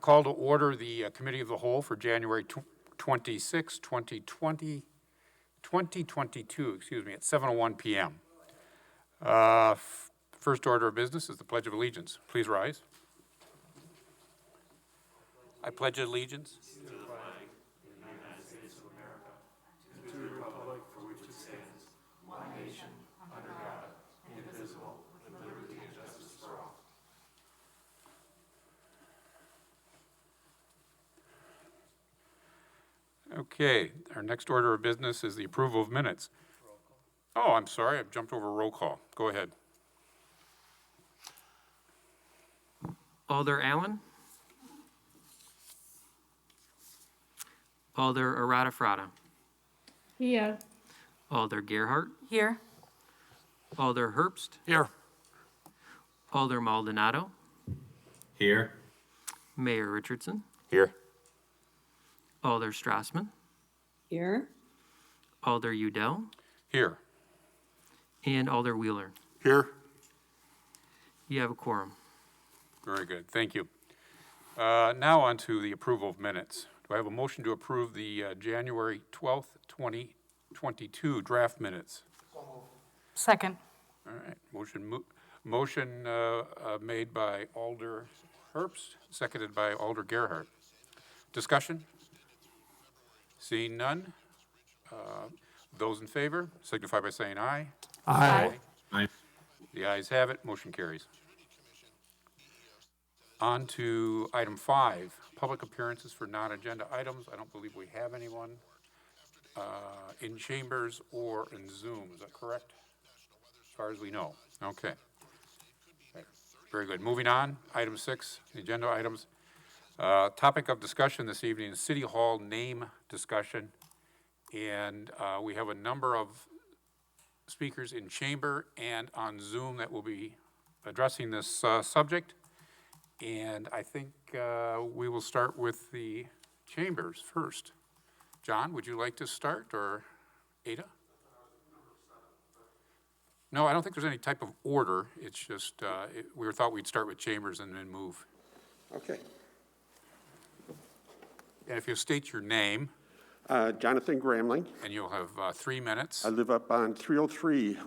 Call to order the Committee of the Whole for January 26, 2022, at 7:01 p.m. First order of business is the Pledge of Allegiance. Please rise. I pledge allegiance to the flag of the United States of America, and to the republic for which it stands, one nation, under God, indivisible, with liberty and justice for all. Okay, our next order of business is the approval of minutes. Oh, I'm sorry, I've jumped over roll call. Go ahead. Alder Allen. Alder Aratafrada. Here. Alder Gerhart. Here. Alder Herbst. Here. Alder Maldonado. Here. Mayor Richardson. Here. Alder Strassman. Here. Alder Udell. Here. And Alder Wheeler. Here. You have a quorum. Very good, thank you. Now on to the approval of minutes. Do I have a motion to approve the January 12th, 2022 draft minutes? Second. All right, motion made by Alder Herbst, seconded by Alder Gerhart. Discussion? Seeing none. Those in favor signify by saying aye. Aye. Aye. The ayes have it, motion carries. On to item 5, public appearances for non-agenda items. I don't believe we have anyone in chambers or in Zoom. Is that correct? As far as we know. Okay. Very good. Moving on, item 6, the agenda items. Topic of discussion this evening is City Hall name discussion. And we have a number of speakers in chamber and on Zoom that will be addressing this subject. And I think we will start with the chambers first. John, would you like to start, or Ada? No, I don't think there's any type of order. It's just we thought we'd start with chambers and then move. Okay. And if you state your name. Jonathan Gramling. And you'll have 3 minutes. I live up on 303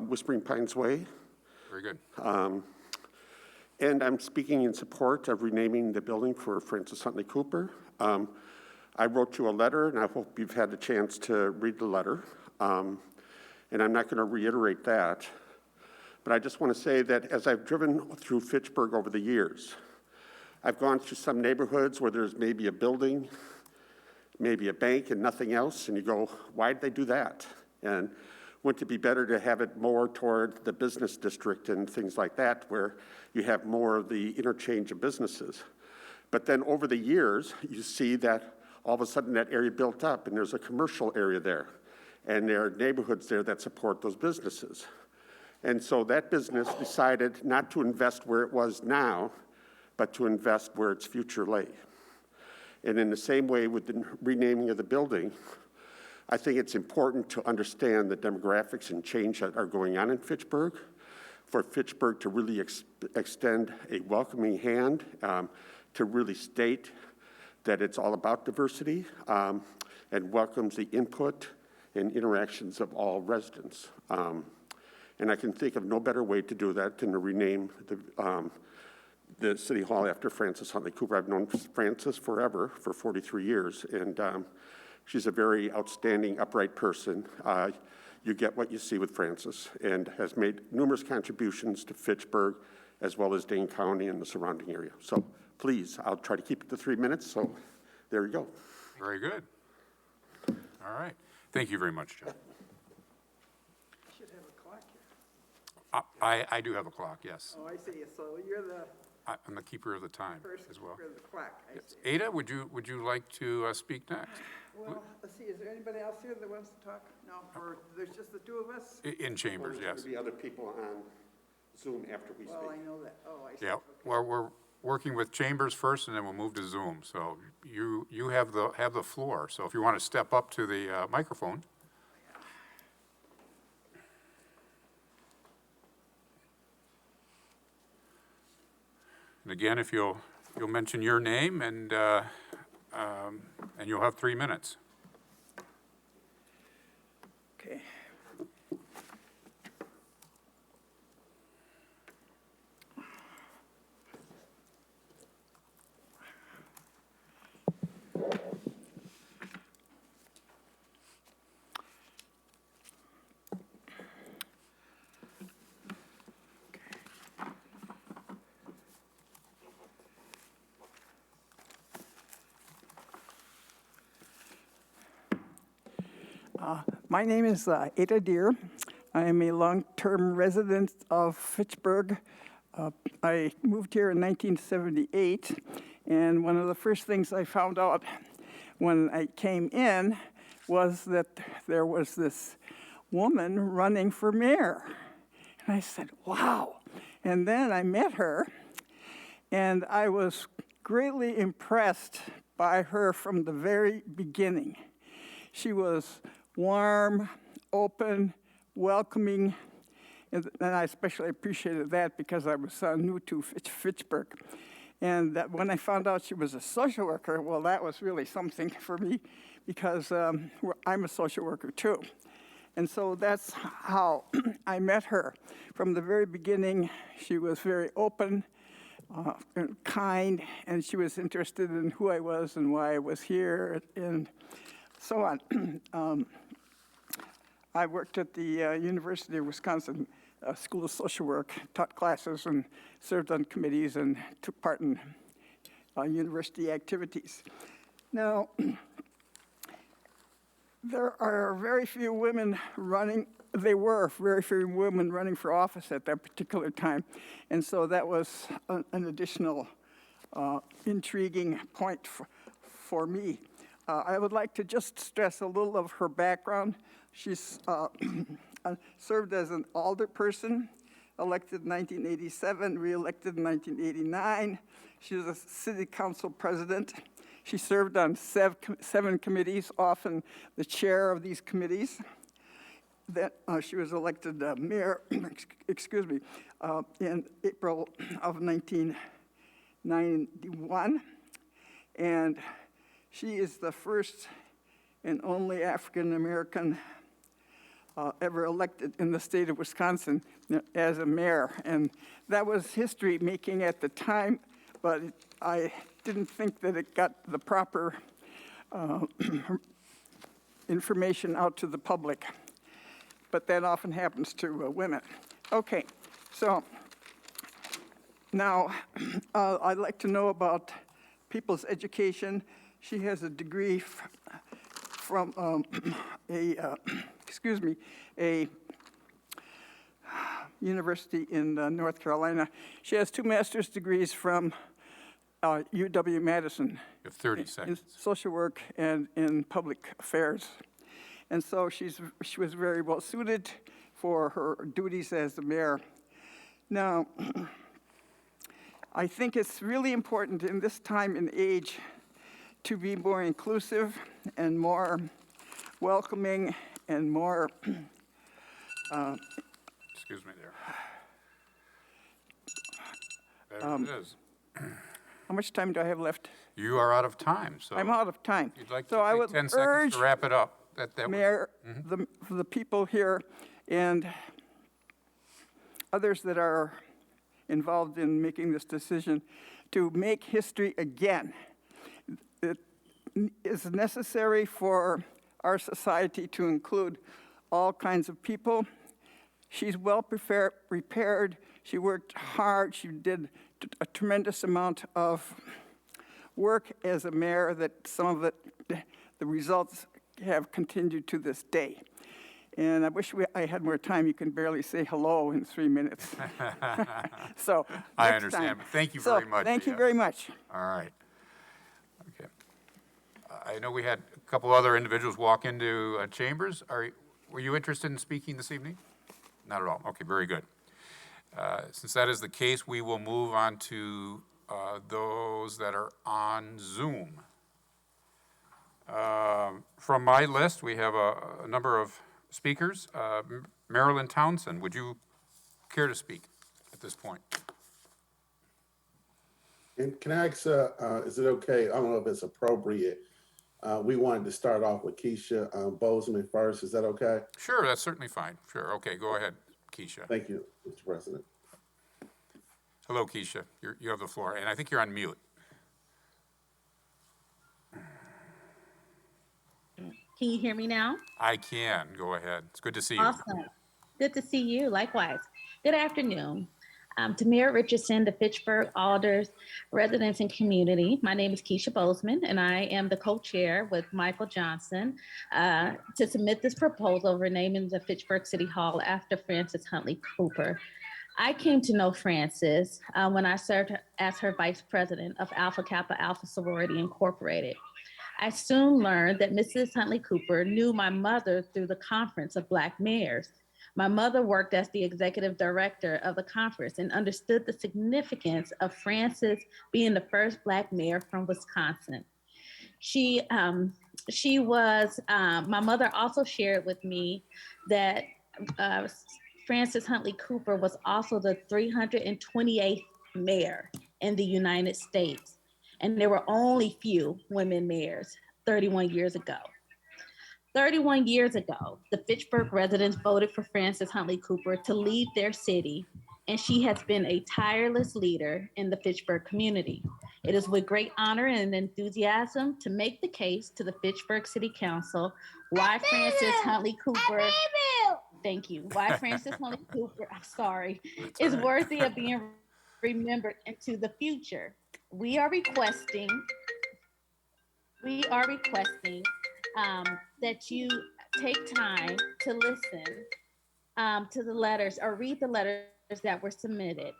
Whispering Pines Way. Very good. And I'm speaking in support of renaming the building for Francis Huntley Cooper. I wrote you a letter, and I hope you've had a chance to read the letter. And I'm not going to reiterate that. But I just want to say that as I've driven through Fitchburg over the years, I've gone through some neighborhoods where there's maybe a building, maybe a bank, and nothing else. And you go, why did they do that? And wouldn't it be better to have it more toward the business district and things like that, where you have more of the interchange of businesses? But then over the years, you see that all of a sudden that area built up, and there's a commercial area there, and there are neighborhoods there that support those businesses. And so that business decided not to invest where it was now, but to invest where its future lay. And in the same way with the renaming of the building, I think it's important to understand the demographics and change that are going on in Fitchburg, for Fitchburg to really extend a welcoming hand, to really state that it's all about diversity, and welcomes the input and interactions of all residents. And I can think of no better way to do that than to rename the City Hall after Francis Huntley Cooper. I've known Francis forever, for 43 years, and she's a very outstanding, upright person. You get what you see with Francis, and has made numerous contributions to Fitchburg, as well as Dane County and the surrounding area. So please, I'll try to keep it to 3 minutes, so there you go. Very good. All right. Thank you very much, John. You should have a clock here. I do have a clock, yes. Oh, I see. So you're the I'm the keeper of the time first as well. keeper of the clock. I Yes. see. Ada, would you like to speak next? Well, let's see. Is there anybody else here that wants to talk? No, or there's just the two of us? In chambers, yes. There'll be other people on Zoom after we Well, I speak. know that. Oh, I see. Yeah. Okay. Well, we're working with chambers first, and then we'll move to Zoom. So you have the floor. So if you want to step up to the microphone. And again, if you'll You'll mention your name, and you'll have 3 minutes. Okay. My name is Ada Deer. I am a long-term resident of Fitchburg. I moved here in 1978, and one of the first things I found out when I came in was that there was this woman running for mayor. And I said, wow. And then I met her, and I was greatly impressed by her from the very beginning. She was warm, open, welcoming, and I especially appreciated that because I was new to Fitchburg. And that when I found out she was a social worker, well, that was really something for me because I'm a social worker too. And so that's how I met her. From the very beginning, she was very open, and kind, and she was interested in who I was and why I was here, and so on. I worked at the University of Wisconsin School of Social Work, taught classes and served on committees and took part in university activities. Now, there are very few women running, there were very few women running for office at that particular time, and so that was an additional intriguing point for me. I would like to just stress a little of her background. She's served as an alderperson, elected in 1987, re-elected in 1989. She was a city council president. She served on 7 committees, often the chair of these committees. Then she was elected mayor, excuse me, in April of 1991. And she is the first and only African-American ever elected in the state of Wisconsin as a mayor. And that was history making at the time, but I didn't think that it got the proper information out to the public. But that often happens to women. Okay, so now I'd like to know about people's education. She has a degree from a university in North Carolina. She has 2 master's degrees from UW-Madison. You have 30 seconds. In social work and in public affairs. And so she was very well suited for her duties as the mayor. Now, I think it's really important in this time and age to be more inclusive and more welcoming and more Excuse me there. There it is. how much time do I have left? You are out of time, so. I'm out of time. You'd like So to I take would 10 seconds urge to wrap it up. That would- Mayor, the people here and others that are involved in making this decision to make history again. It is necessary for our society to include all kinds of people. She's well prepared. She worked hard. She did a tremendous amount of work as a mayor that some of it, the results have continued to this day. And I wish I had more time. You can barely say hello in 3 minutes. So I next understand, time. but thank you So, very much. Thank you Yeah. very much. All right. Okay. I know we had a couple other individuals walk into chambers. Were you interested in speaking this evening? Not at all. Okay, very good. Since that is the case, we will move on to those that are on Zoom. From my list, we have a number of speakers. Marilyn Townsend, would you care to speak at this point? Can I ask, is it okay? I don't know if it's appropriate. We wanted to start off with Keisha Bozeman first. Is that okay? Sure, that's certainly fine. Sure, okay, go ahead, Keisha. Thank you, Mr. President. Hello, Keisha. You have the floor, and I think you're on mute. Can you hear me now? I can. Go ahead. It's good to see you. Awesome. Good to see you. Likewise. Good afternoon. Tamara Richardson, the Fitchburg Alders Residents and Community. My name is Keisha Bozeman, and I am the co-chair with Michael Johnson to submit this proposal renaming the Fitchburg City Hall after Frances Huntley Cooper. I came to know Frances when I served as her vice president of Alpha Kappa Alpha Sorority Incorporated. I soon learned that Mrs. Huntley Cooper knew my mother through the Conference of Black Mayors. My mother worked as the executive director of the conference and understood the significance of Frances being the first Black mayor from Wisconsin. My mother also shared with me that Frances Huntley Cooper was also the 328th mayor in the United States. And there were only few women mayors 31 years ago. 31 years ago, the Fitchburg residents voted for Frances Huntley Cooper to lead their city, and she has been a tireless leader in the Fitchburg community. It is with great honor and enthusiasm to make the case to the Fitchburg City Council why Frances Huntley Cooper, thank you, why Frances Huntley Cooper, I'm sorry, is worthy of being remembered into the future. We are requesting that you take time to listen to the letters or read the letters that were submitted.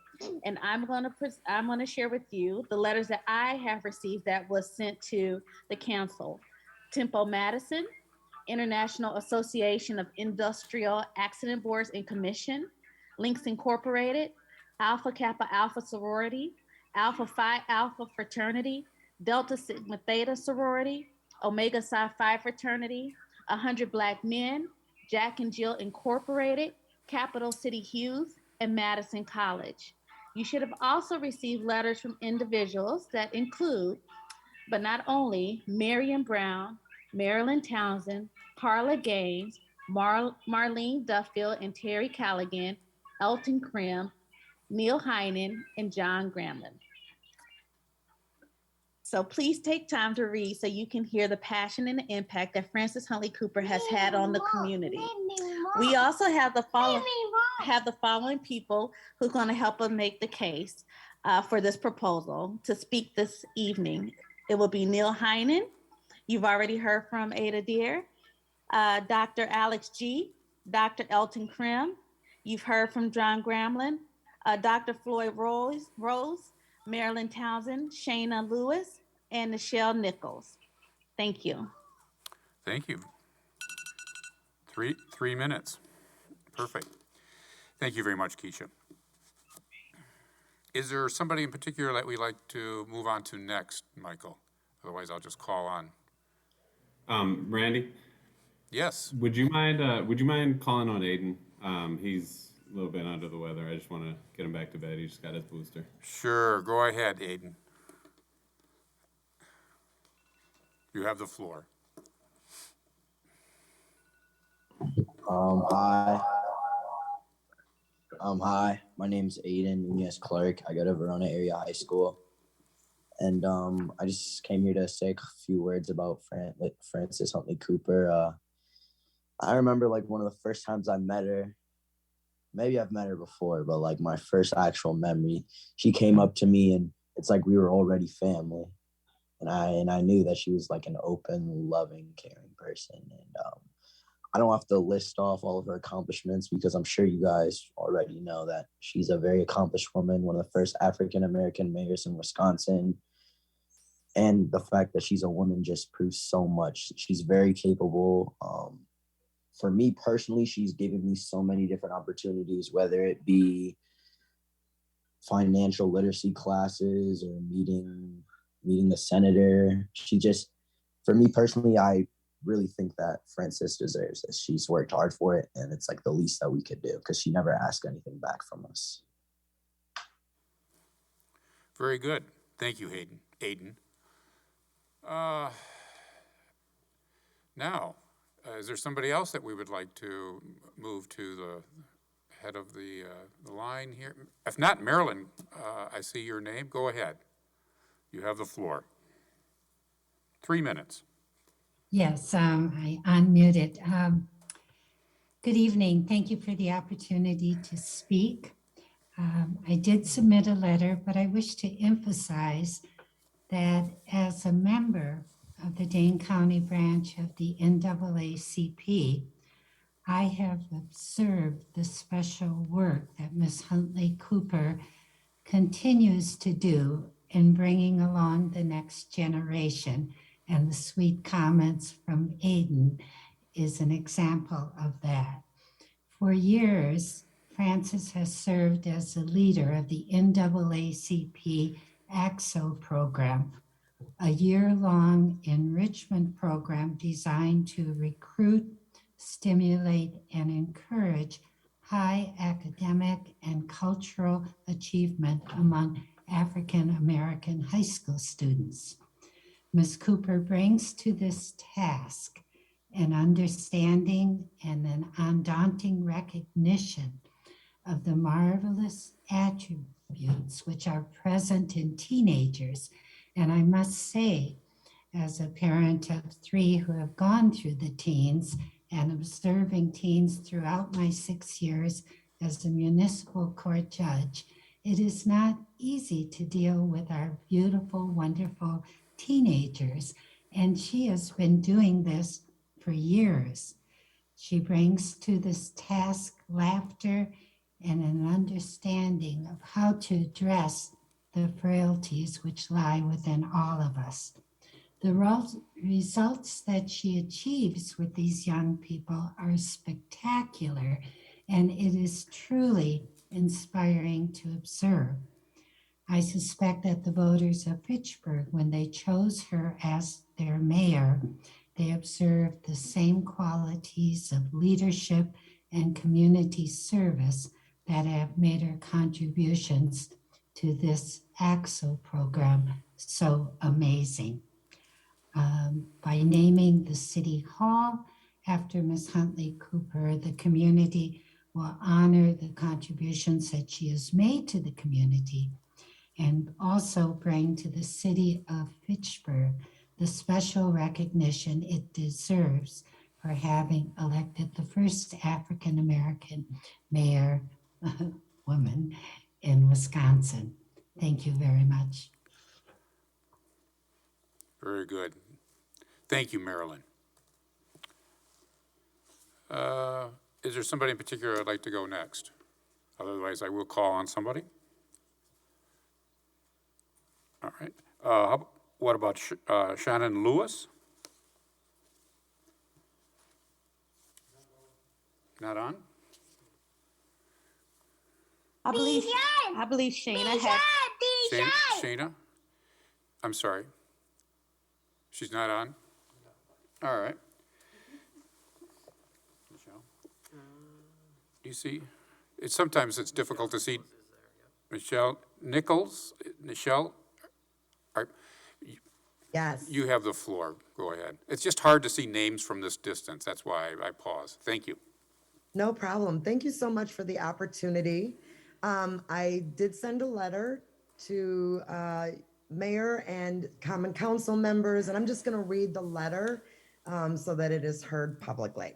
And I'm gonna share with you the letters that I have received that was sent to the council. Tempo Madison, International Association of Industrial Accident Boards and Commission, Links Incorporated, Alpha Kappa Alpha Sorority, Alpha Phi Alpha Fraternity, Delta Sigma Theta Sorority, Omega Psi Phi Fraternity, 100 Black Men, Jack and Jill Incorporated, Capital City Hughes, and Madison College. You should have also received letters from individuals that include, but not only, Marion Brown, Marilyn Townsend, Carla Gaines, Marlene Duffield and Terry Callaghan, Elton Crim, Neil Heinemann, and John Gramlin. So please take time to read so you can hear the passion and the impact that Frances Huntley Cooper has had on the community. We also have the following people who are going to help us make the case for this proposal to speak this evening. It will be Neil Heinemann. You've already heard from Ada Deer, Dr. Alex G., Dr. Elton Crim. You've heard from John Gramlin, Dr. Floyd Rose, Marilyn Townsend, Shayna Lewis, and Nichelle Nichols. Thank you. Thank you. Three minutes. Perfect. Thank you very much, Keisha. Is there somebody in particular that we'd like to move on to next, Michael? Otherwise, I'll just call on. Randy? Yes. Would you mind calling on Aiden? He's a little bit under the weather. I just want to get him back to bed. He just got his booster. Sure. Go ahead, Aiden. You have the floor. Hi. My name's Aiden Nunez Clark. I go to Verona Area High School. And I just came here to say a few words about Frances Huntley Cooper. I remember like one of the first times I met her. Maybe I've met her before, but like my first actual memory, she came up to me and it's like we were already family. And I knew that she was like an open, loving, caring person. And I don't have to list off all of her accomplishments because I'm sure you guys already know that she's a very accomplished woman, one of the first African-American mayors in Wisconsin. And the fact that she's a woman just proves so much. She's very capable. For me personally, she's given me so many different opportunities, whether it be financial literacy classes or meeting the senator. For me personally, I really think that Frances deserves this. She's worked hard for it, and it's like the least that we could do because she never asked anything back from us. Very good. Thank you, Aiden. Now, is there somebody else that we would like to move to the head of the line here? If not, Marilyn, I see your name. Go ahead. You have the floor. 3 minutes. Yes, I unmuted. Good evening. Thank you for the opportunity to speak. I did submit a letter, but I wish to emphasize that as a member of the Dane County branch of the NAACP, I have observed the special work that Ms. Huntley Cooper continues to do in bringing along the next generation, and the sweet comments from Aiden is an example of that. For years, Frances has served as the leader of the NAACP AXO program, a year-long enrichment program designed to recruit, stimulate, and encourage high academic and cultural achievement among African American high school students. Ms. Cooper brings to this task an understanding and an undaunting recognition of the marvelous attributes which are present in teenagers. And I must say, as a parent of 3 who have gone through the teens and observing teens throughout my 6 years as a municipal court judge, it is not easy to deal with our beautiful, wonderful teenagers. And she has been doing this for years. She brings to this task laughter and an understanding of how to address the frailties which lie within all of us. The results that she achieves with these young people are spectacular, and it is truly inspiring to observe. I suspect that the voters of Fitchburg, when they chose her as their mayor, they observed the same qualities of leadership and community service that have made her contributions to this AXO program so amazing. By naming the City Hall after Ms. Huntley Cooper, the community will honor the contributions that she has made to the community and also bring to the city of Fitchburg the special recognition it deserves for having elected the first African-American mayor woman in Wisconsin. Thank you very much. Very good. Thank you, Marilyn. Is there somebody in particular I'd like to go next? Otherwise, I will call on somebody. All right. What about Shayna Lewis? Not on? I believe Shayna had. Shayna? I'm sorry. She's not on? All right. Michelle? Do you see? Sometimes it's difficult to see. Michelle Nichols? Michelle? Yes. You have the floor. Go ahead. It's just hard to see names from this distance. That's why I pause. Thank you. No problem. Thank you so much for the opportunity. I did send a letter to mayor and common council members, and I'm just going to read the letter so that it is heard publicly.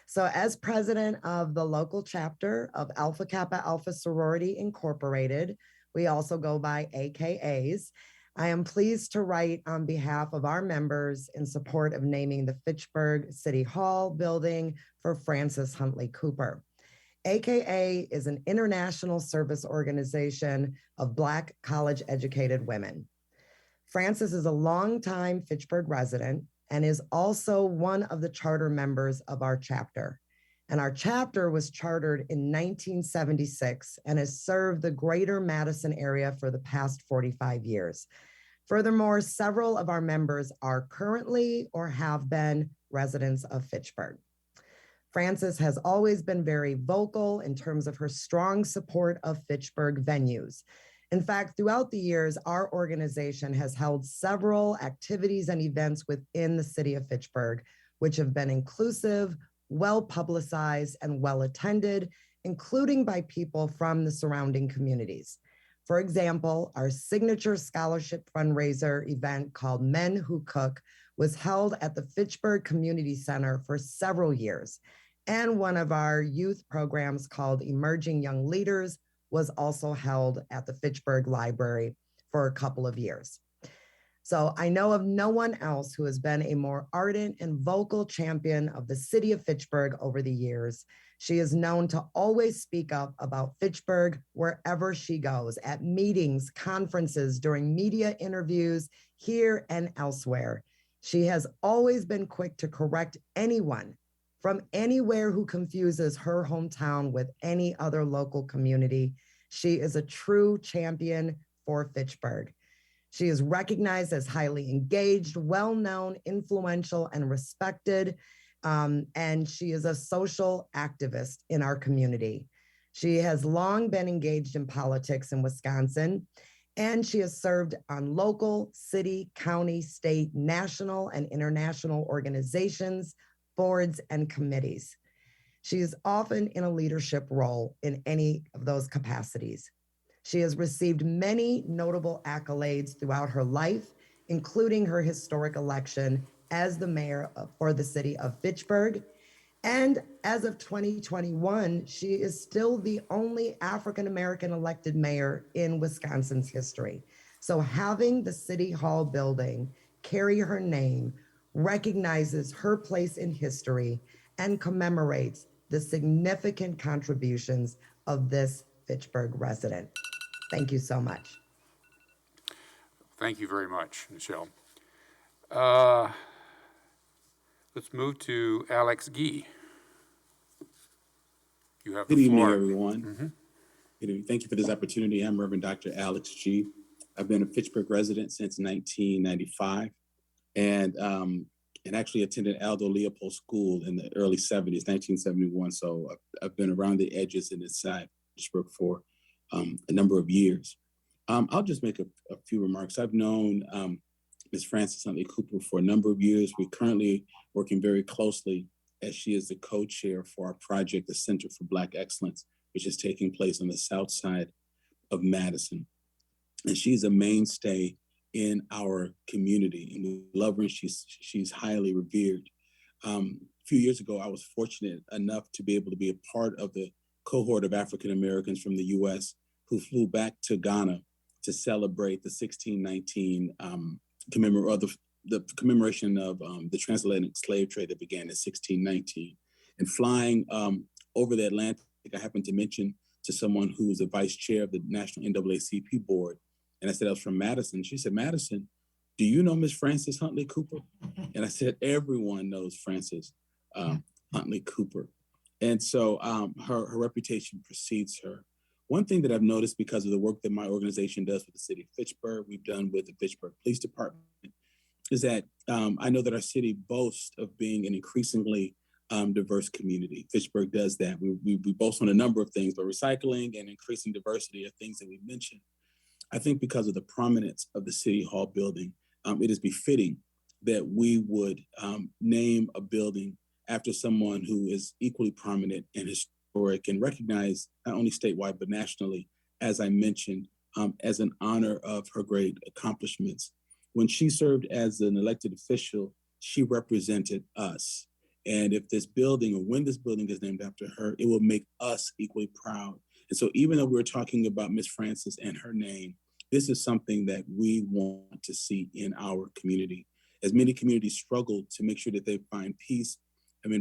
So as president of the local chapter of Alpha Kappa Alpha Sorority Incorporated, we also go by AKAs, I am pleased to write on behalf of our members in support of naming the Fitchburg City Hall building for Frances Huntley Cooper. AKA is an international service organization of Black college-educated women. Frances is a longtime Fitchburg resident and is also one of the charter members of our chapter. And our chapter was chartered in 1976 and has served the greater Madison area for the past 45 years. Furthermore, several of our members are currently or have been residents of Fitchburg. Frances has always been very vocal in terms of her strong support of Fitchburg venues. In fact, throughout the years, our organization has held several activities and events within the city of Fitchburg, which have been inclusive, well publicized, and well attended, including by people from the surrounding communities. For example, our signature scholarship fundraiser event called Men Who Cook was held at the Fitchburg Community Center for several years. And one of our youth programs called Emerging Young Leaders was also held at the Fitchburg Library for a couple of years. So I know of no one else who has been a more ardent and vocal champion of the city of Fitchburg over the years. She is known to always speak up about Fitchburg wherever she goes, at meetings, conferences, during media interviews, here and elsewhere. She has always been quick to correct anyone from anywhere who confuses her hometown with any other local community. She is a true champion for Fitchburg. She is recognized as highly engaged, well-known, influential, and respected. And she is a social activist in our community. She has long been engaged in politics in Wisconsin, and she has served on local, city, county, state, national, and international organizations, boards, and committees. She is often in a leadership role in any of those capacities. She has received many notable accolades throughout her life, including her historic election as the mayor for the city of Fitchburg. And as of 2021, she is still the only African-American elected mayor in Wisconsin's history. So having the City Hall building carry her name recognizes her place in history and commemorates the significant contributions of this Fitchburg resident. Thank you so much. Thank you very much, Michelle. Let's move to Alex Gee. You have the Good evening, floor. everyone. Mm-hmm. Good evening. Thank you for this opportunity. I'm Reverend Dr. Alex G. I've been a Fitchburg resident since 1995 and actually attended Aldo Leopold School in the early 70s, 1971. So I've been around the edges in this side of Fitchburg for a number of years. I'll just make a few remarks. I've known Ms. Frances Huntley Cooper for a number of years. We're currently working very closely as she is the co-chair for our project, the Center for Black Excellence, which is taking place on the south side of Madison. And she's a mainstay in our community, and we love her, and she's highly revered. A few years ago, I was fortunate enough to be able to be a part of the cohort of African Americans from the U.S. who flew back to Ghana to celebrate the 1619 the commemoration of the transatlantic slave trade that began in 1619. And flying over the Atlantic, I happened to mention to someone who was the vice chair of the National NAACP board, and I said I was from Madison. She said, "Madison, do you know Miss Frances Huntley Cooper?" And I said, "Everyone knows Frances Huntley Cooper." And so her reputation precedes her. One thing that I've noticed because of the work that my organization does with the city of Fitchburg, we've done with the Fitchburg Police Department, is that I know that our city boasts of being an increasingly diverse community. Fitchburg does that. We boast on a number of things, but recycling and increasing diversity are things that we mentioned. I think because of the prominence of the City Hall building, it is befitting that we would name a building after someone who is equally prominent and historic and recognized not only statewide, but nationally, as I mentioned, as an honor of her great accomplishments. When she served as an elected official, she represented us. And if this building, or when this building is named after her, it will make us equally proud. And so even though we're talking about Miss Frances and her name, this is something that we want to see in our community. As many communities struggle to make sure that they find peace,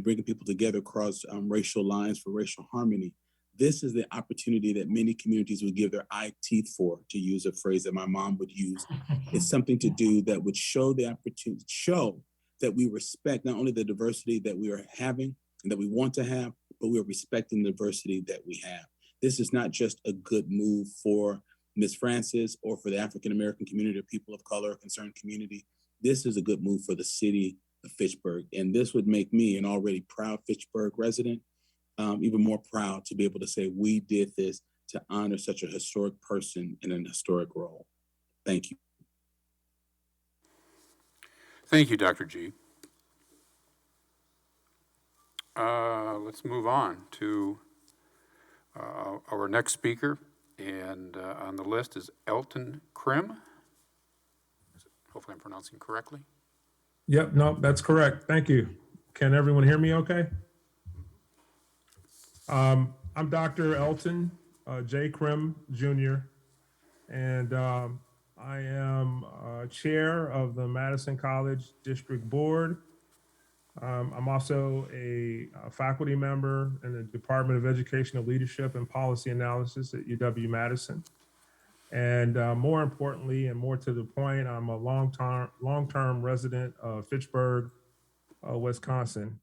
bringing people together across racial lines for racial harmony, this is the opportunity that many communities would give their eye teeth for, to use a phrase that my mom would use. It's something to do that would show the opportunity, show that we respect not only the diversity that we are having and that we want to have, but we are respecting the diversity that we have. This is not just a good move for Ms. Frances or for the African-American community or people of color or concerned community. This is a good move for the city of Fitchburg. And this would make me, an already proud Fitchburg resident, even more proud to be able to say we did this to honor such a historic person in an historic role. Thank you. Thank you, Dr. G. Let's move on to our next speaker, and on the list is Elton Crim. Hopefully I'm pronouncing correctly. Yep, no, that's correct. Thank you. Can everyone hear me okay? I'm Dr. Elton J. Crim Jr., and I am chair of the Madison College District Board. I'm also a faculty member in the Department of Educational Leadership and Policy Analysis at UW-Madison. And more importantly, and more to the point, I'm a long-term resident of Fitchburg, Wisconsin.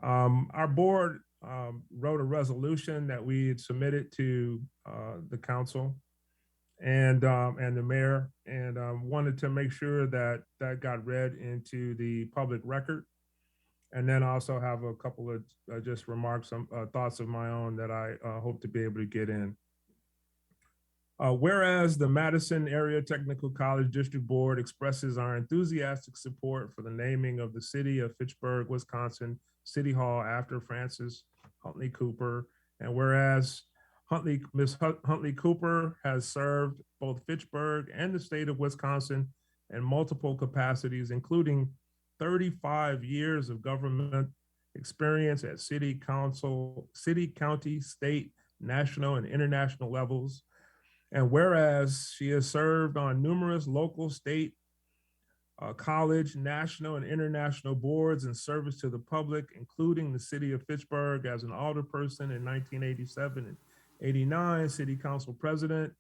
Our board wrote a resolution that we had submitted to the council and the mayor, and wanted to make sure that that got read into the public record. And then also have a couple of just remarks, some thoughts of my own that I hope to be able to get in. Whereas the Madison Area Technical College District Board expresses our enthusiastic support for the naming of the city of Fitchburg, Wisconsin City Hall after Frances Huntley Cooper, and whereas Ms. Huntley Cooper has served both Fitchburg and the state of Wisconsin in multiple capacities, including 35 years of government experience at city, county, state, national, and international levels. And whereas she has served on numerous local, state, college, national, and international boards in service to the public, including the city of Fitchburg as an alderperson in 1987 and 89, city council president,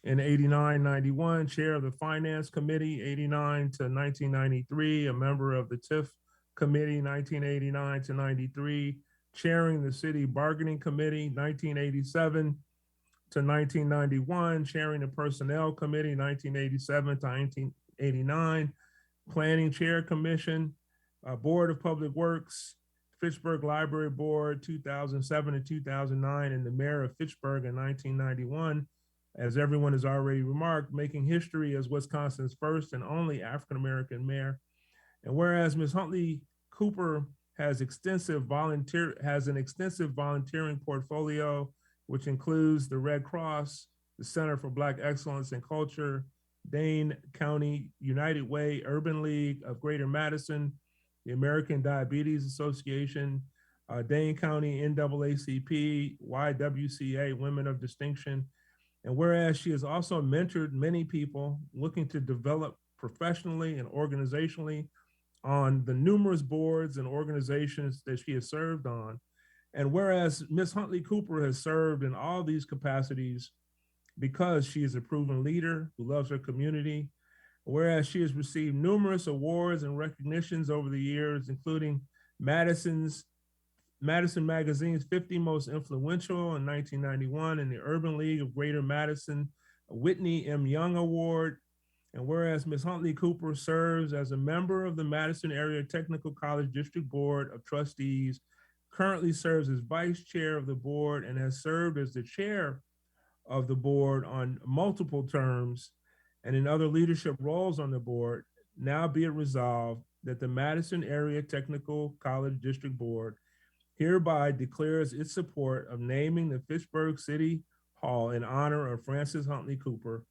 in 89, 91, chair of the finance committee, 89 to 1993, a member of the TIF committee, 1989 to 93, chairing the city bargaining committee, 1987 to 1991, chairing the personnel committee, 1987 to 1989, planning chair commission, board of public works, Fitchburg Library Board, 2007 to 2009, and the mayor of Fitchburg in 1991. As everyone has already remarked, making history as Wisconsin's first and only African-American mayor. And whereas Ms. Huntley Cooper has an extensive volunteering portfolio, which includes the Red Cross, the Center for Black Excellence and Culture, Dane County United Way Urban League of Greater Madison, the American Diabetes Association, Dane County NAACP, YWCA Women of Distinction. And whereas she has also mentored many people looking to develop professionally and organizationally on the numerous boards and organizations that she has served on. And whereas Ms. Huntley Cooper has served in all these capacities because she is a proven leader who loves her community, whereas she has received numerous awards and recognitions over the years, including Madison Magazine's 50 Most Influential in 1991 and the Urban League of Greater Madison Whitney M. Young Award. And whereas Ms. Huntley Cooper serves as a member of the Madison Area Technical College District Board of Trustees, currently serves as vice chair of the board, and has served as the chair of the board on multiple terms and in other leadership roles on the board, now be it resolved that the Madison Area Technical College District Board hereby declares its support of naming the Fitchburg City Hall in honor of Frances Huntley Cooper,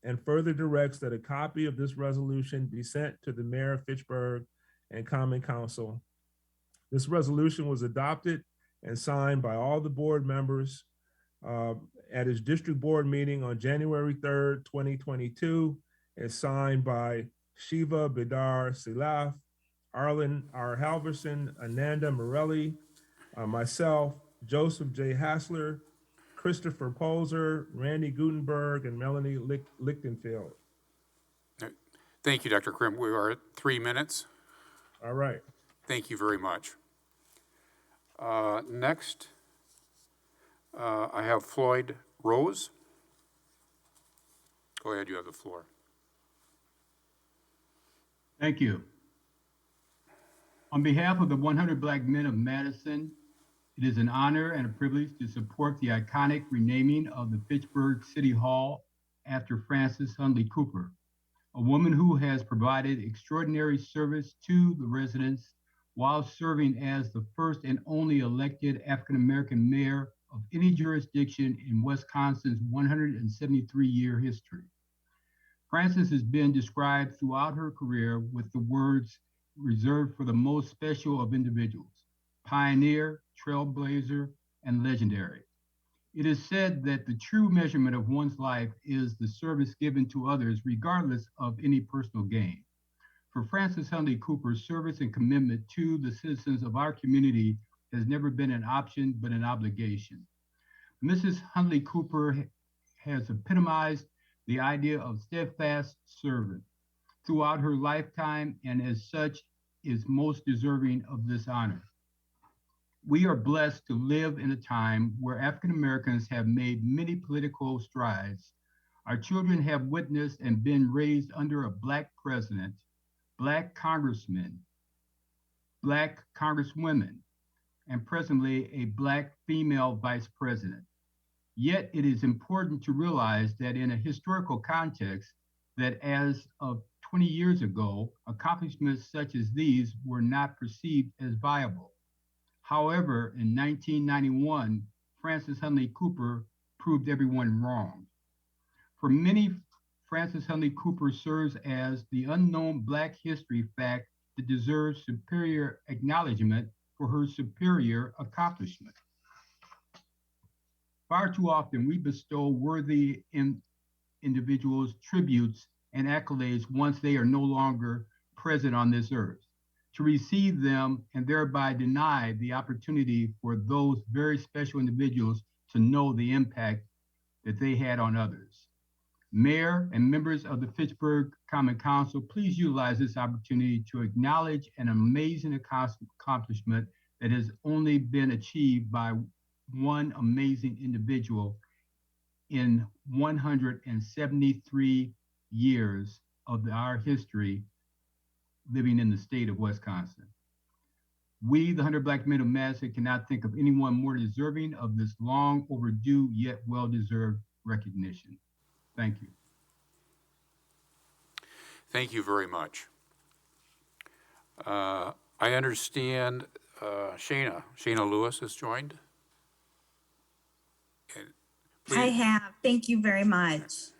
and further directs that a copy of this resolution be sent to the mayor of Fitchburg and Common Council. This resolution was adopted and signed by all the board members at his district board meeting on January 3rd, 2022. It's signed by Shiva Bidar Silaf, Arlen R. Halverson, Ananda Morelli, myself, Joseph J. Hassler, Christopher Polzer, Randy Gutenberg, and Melanie Lichtenfeld. Thank you, Dr. Crim. We are at 3 minutes. All right. Thank you very much. Next, I have Floyd Rose. Go ahead, you have the floor. Thank you. On behalf of the 100 Black Men of Madison, It is an honor and a privilege to support the iconic renaming of the Fitchburg City Hall after Frances Huntley Cooper, a woman who has provided extraordinary service to the residents while serving as the first and only elected African-American mayor of any jurisdiction in Wisconsin's 173-year history. Frances has been described throughout her career with the words reserved for the most special of individuals: pioneer, trailblazer, and legendary. It is said that the true measurement of one's life is the service given to others, regardless of any personal gain. For Frances Huntley Cooper, service and commitment to the citizens of our community has never been an option, but an obligation. Mrs. Huntley Cooper has epitomized the idea of steadfast servant throughout her lifetime, and as such is most deserving of this honor. We are blessed to live in a time where African Americans have made many political strides. Our children have witnessed and been raised under a Black president, Black congressmen, Black congresswomen, and presently a Black female vice president. Yet it is important to realize that in a historical context, that as of 20 years ago, accomplishments such as these were not perceived as viable. However, in 1991, Frances Huntley Cooper proved everyone wrong. For many, Frances Huntley Cooper serves as the unknown Black history fact that deserves superior acknowledgement for her superior accomplishment. Far too often, we bestow worthy individuals tributes and accolades once they are no longer present on this earth, to receive them and thereby deny the opportunity for those very special individuals to know the impact that they had on others. Mayor and members of the Fitchburg Common Council, please utilize this opportunity to acknowledge an amazing accomplishment that has only been achieved by one amazing individual in 173 years of our history living in the state of Wisconsin. We, the 100 Black men of Madison, cannot think of anyone more deserving of this long overdue yet well-deserved recognition. Thank you. Thank you very much. I understand Shayna Lewis has joined. I have. Thank you very much.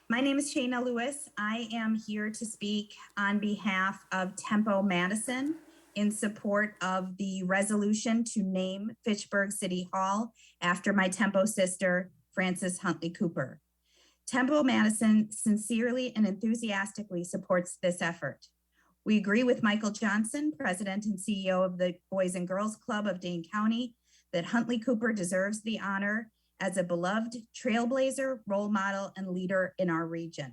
My name is Shayna Lewis. I am here to speak on behalf of Tempo Madison in support of the resolution to name Fitchburg City Hall after my Tempo sister, Frances Huntley Cooper. Tempo Madison sincerely and enthusiastically supports this effort. We agree with Michael Johnson, President and CEO of the Boys and Girls Club of Dane County, that Huntley Cooper deserves the honor as a beloved trailblazer, role model, and leader in our region.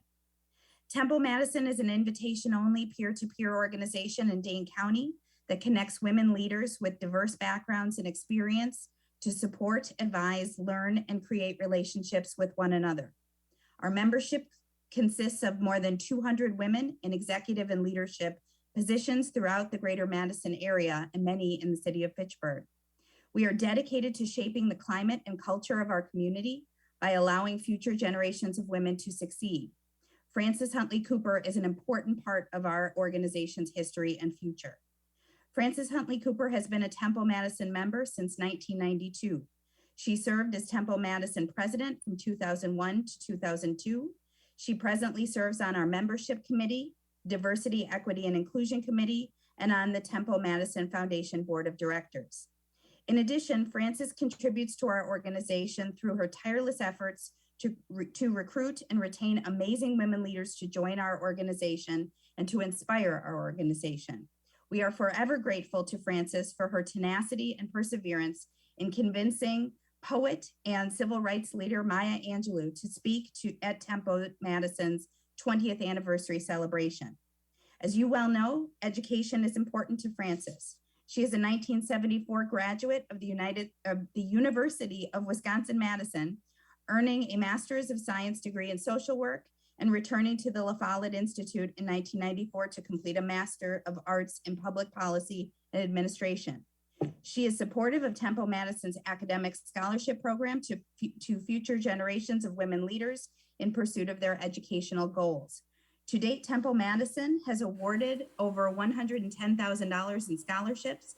Tempo Madison is an invitation-only peer-to-peer organization in Dane County that connects women leaders with diverse backgrounds and experience to support, advise, learn, and create relationships with one another. Our membership consists of more than 200 women in executive and leadership positions throughout the greater Madison area and many in the city of Fitchburg. We are dedicated to shaping the climate and culture of our community by allowing future generations of women to succeed. Frances Huntley Cooper is an important part of our organization's history and future. Frances Huntley Cooper has been a Tempo Madison member since 1992. She served as Tempo Madison president from 2001 to 2002. She presently serves on our membership committee, diversity, equity, and inclusion committee, and on the Tempo Madison Foundation board of directors. In addition, Frances contributes to our organization through her tireless efforts to recruit and retain amazing women leaders to join our organization and to inspire our organization. We are forever grateful to Frances for her tenacity and perseverance in convincing poet and civil rights leader Maya Angelou to speak at Tempo Madison's 20th anniversary celebration. As you well know, education is important to Frances. She is a 1974 graduate of the University of Wisconsin-Madison, earning a Master's of Science degree in social work and returning to the La Follette Institute in 1994 to complete a Master of Arts in Public Policy and Administration. She is supportive of Temple Madison's academic scholarship program to future generations of women leaders in pursuit of their educational goals. To date, Temple Madison has awarded over $110,000 in scholarships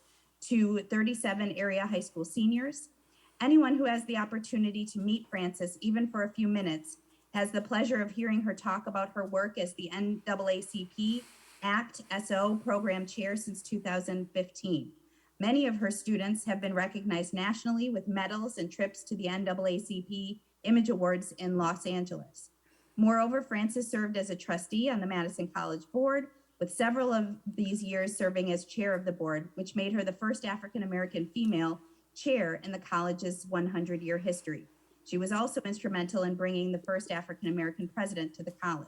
to 37 area high school seniors. Anyone who has the opportunity to meet Frances, even for a few minutes, has the pleasure of hearing her talk about her work as the NAACP ACT SO program chair since 2015. Many of her students have been recognized nationally with medals and trips to the NAACP Image Awards in Los Angeles. Moreover, Frances served as a trustee on the Madison College Board, with several of these years serving as chair of the board, which made her the first African-American female chair in the college's 100-year history. She was also instrumental in bringing the first African-American president to the college.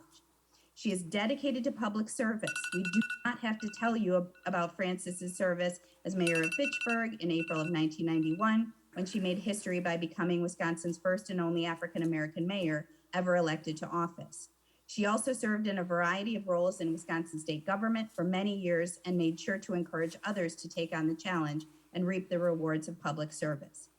She is dedicated to public service. We do not have to tell you about Frances's service as mayor of Fitchburg in April of 1991, when she made history by becoming Wisconsin's first and only African-American mayor ever elected to office. She also served in a variety of roles in Wisconsin state government for many years and made sure to encourage others to take on the challenge and reap the rewards of public service.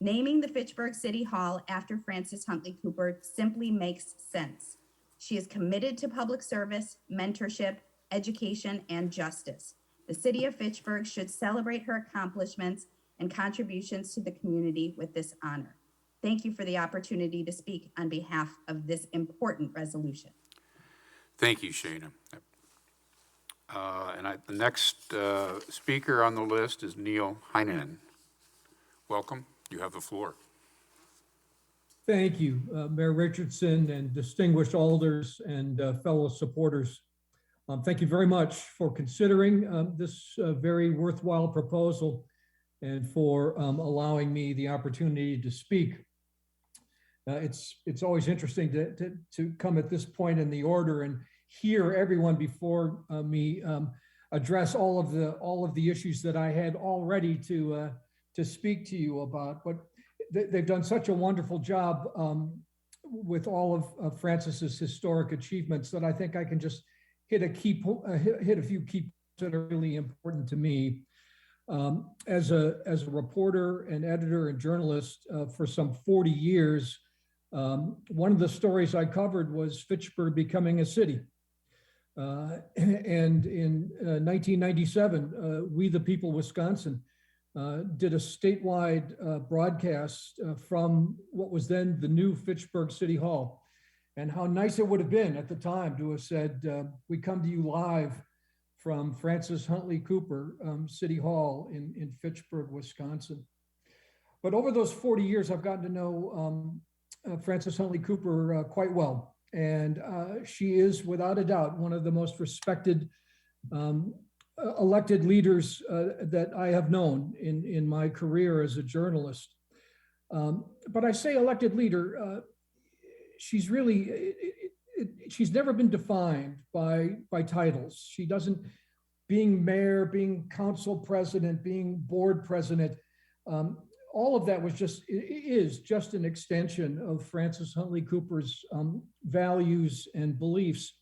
Naming the Fitchburg City Hall after Frances Huntley Cooper simply makes sense. She is committed to public service, mentorship, education, and justice. The city of Fitchburg should celebrate her accomplishments and contributions to the community with this honor. Thank you for the opportunity to speak on behalf of this important resolution. Thank you, Shayna. The next speaker on the list is Neil Heinemann. Welcome. You have the floor. Thank you, Mayor Richardson and distinguished alders and fellow supporters. Thank you very much for considering this very worthwhile proposal and for allowing me the opportunity to speak. It's always interesting to come at this point in the order and hear everyone before me address all of the issues that I had already to speak to you about. But they've done such a wonderful job with all of Frances's historic achievements that I think I can just hit a few key points that are really important to me. As a reporter and editor and journalist for some 40 years, one of the stories I covered was Fitchburg becoming a city. And in 1997, We the People Wisconsin did a statewide broadcast from what was then the new Fitchburg City Hall. And how nice it would have been at the time to have said, we come to you live from Frances Huntley Cooper City Hall in Fitchburg, Wisconsin. But over those 40 years, I've gotten to know Frances Huntley Cooper quite well. And she is, without a doubt, one of the most respected elected leaders that I have known in my career as a journalist. But I say elected leader, she's really, she's never been defined by titles. She doesn't, being mayor, being council president, being board president, all of that was is just an extension of Frances Huntley Cooper's values and beliefs.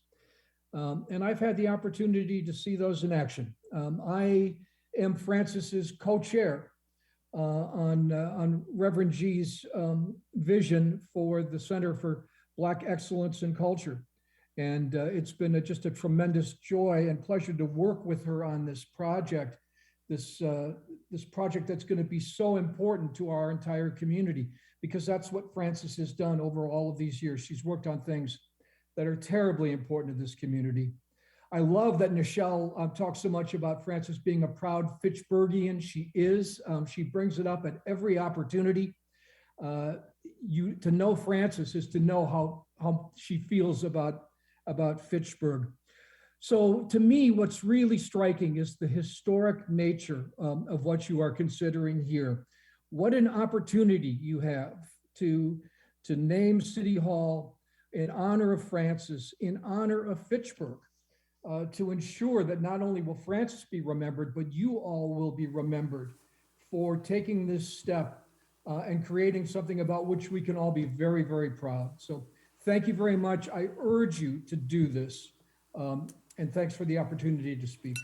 And I've had the opportunity to see those in action. I am Frances's co-chair on Reverend G's vision for the Center for Black Excellence in Culture. And it's been just a tremendous joy and pleasure to work with her on this project, this project that's going to be so important to our entire community, because that's what Frances has done over all of these years. She's worked on things that are terribly important to this community. I love that Nichelle talks so much about Frances being a proud Fitchburgian. She is. She brings it up at every opportunity. To know Frances is to know how she feels about Fitchburg. So to me, what's really striking is the historic nature of what you are considering here. What an opportunity you have to name City Hall in honor of Frances, in honor of Fitchburg, to ensure that not only will Frances be remembered, but you all will be remembered for taking this step and creating something about which we can all be very, very proud. So thank you very much. I urge you to do this. And thanks for the opportunity to speak.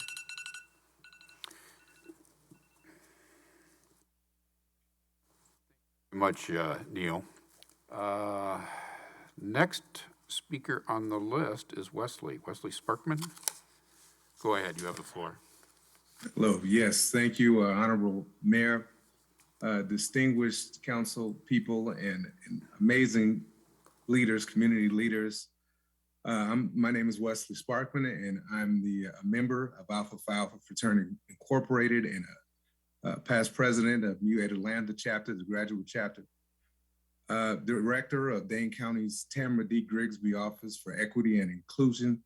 much, Neil. Next speaker on the list is Wesley Sparkman. Go ahead, you have the floor. Hello, yes, thank you, Honorable Mayor, distinguished council people, and amazing leaders, community leaders. My name is Wesley Sparkman, and I'm the member of Alpha Phi Alpha Fraternity Incorporated and a past president of Mu Atlanta chapter, the graduate chapter. Director of Dane County's Tamara D. Grigsby Office for Equity and Inclusion,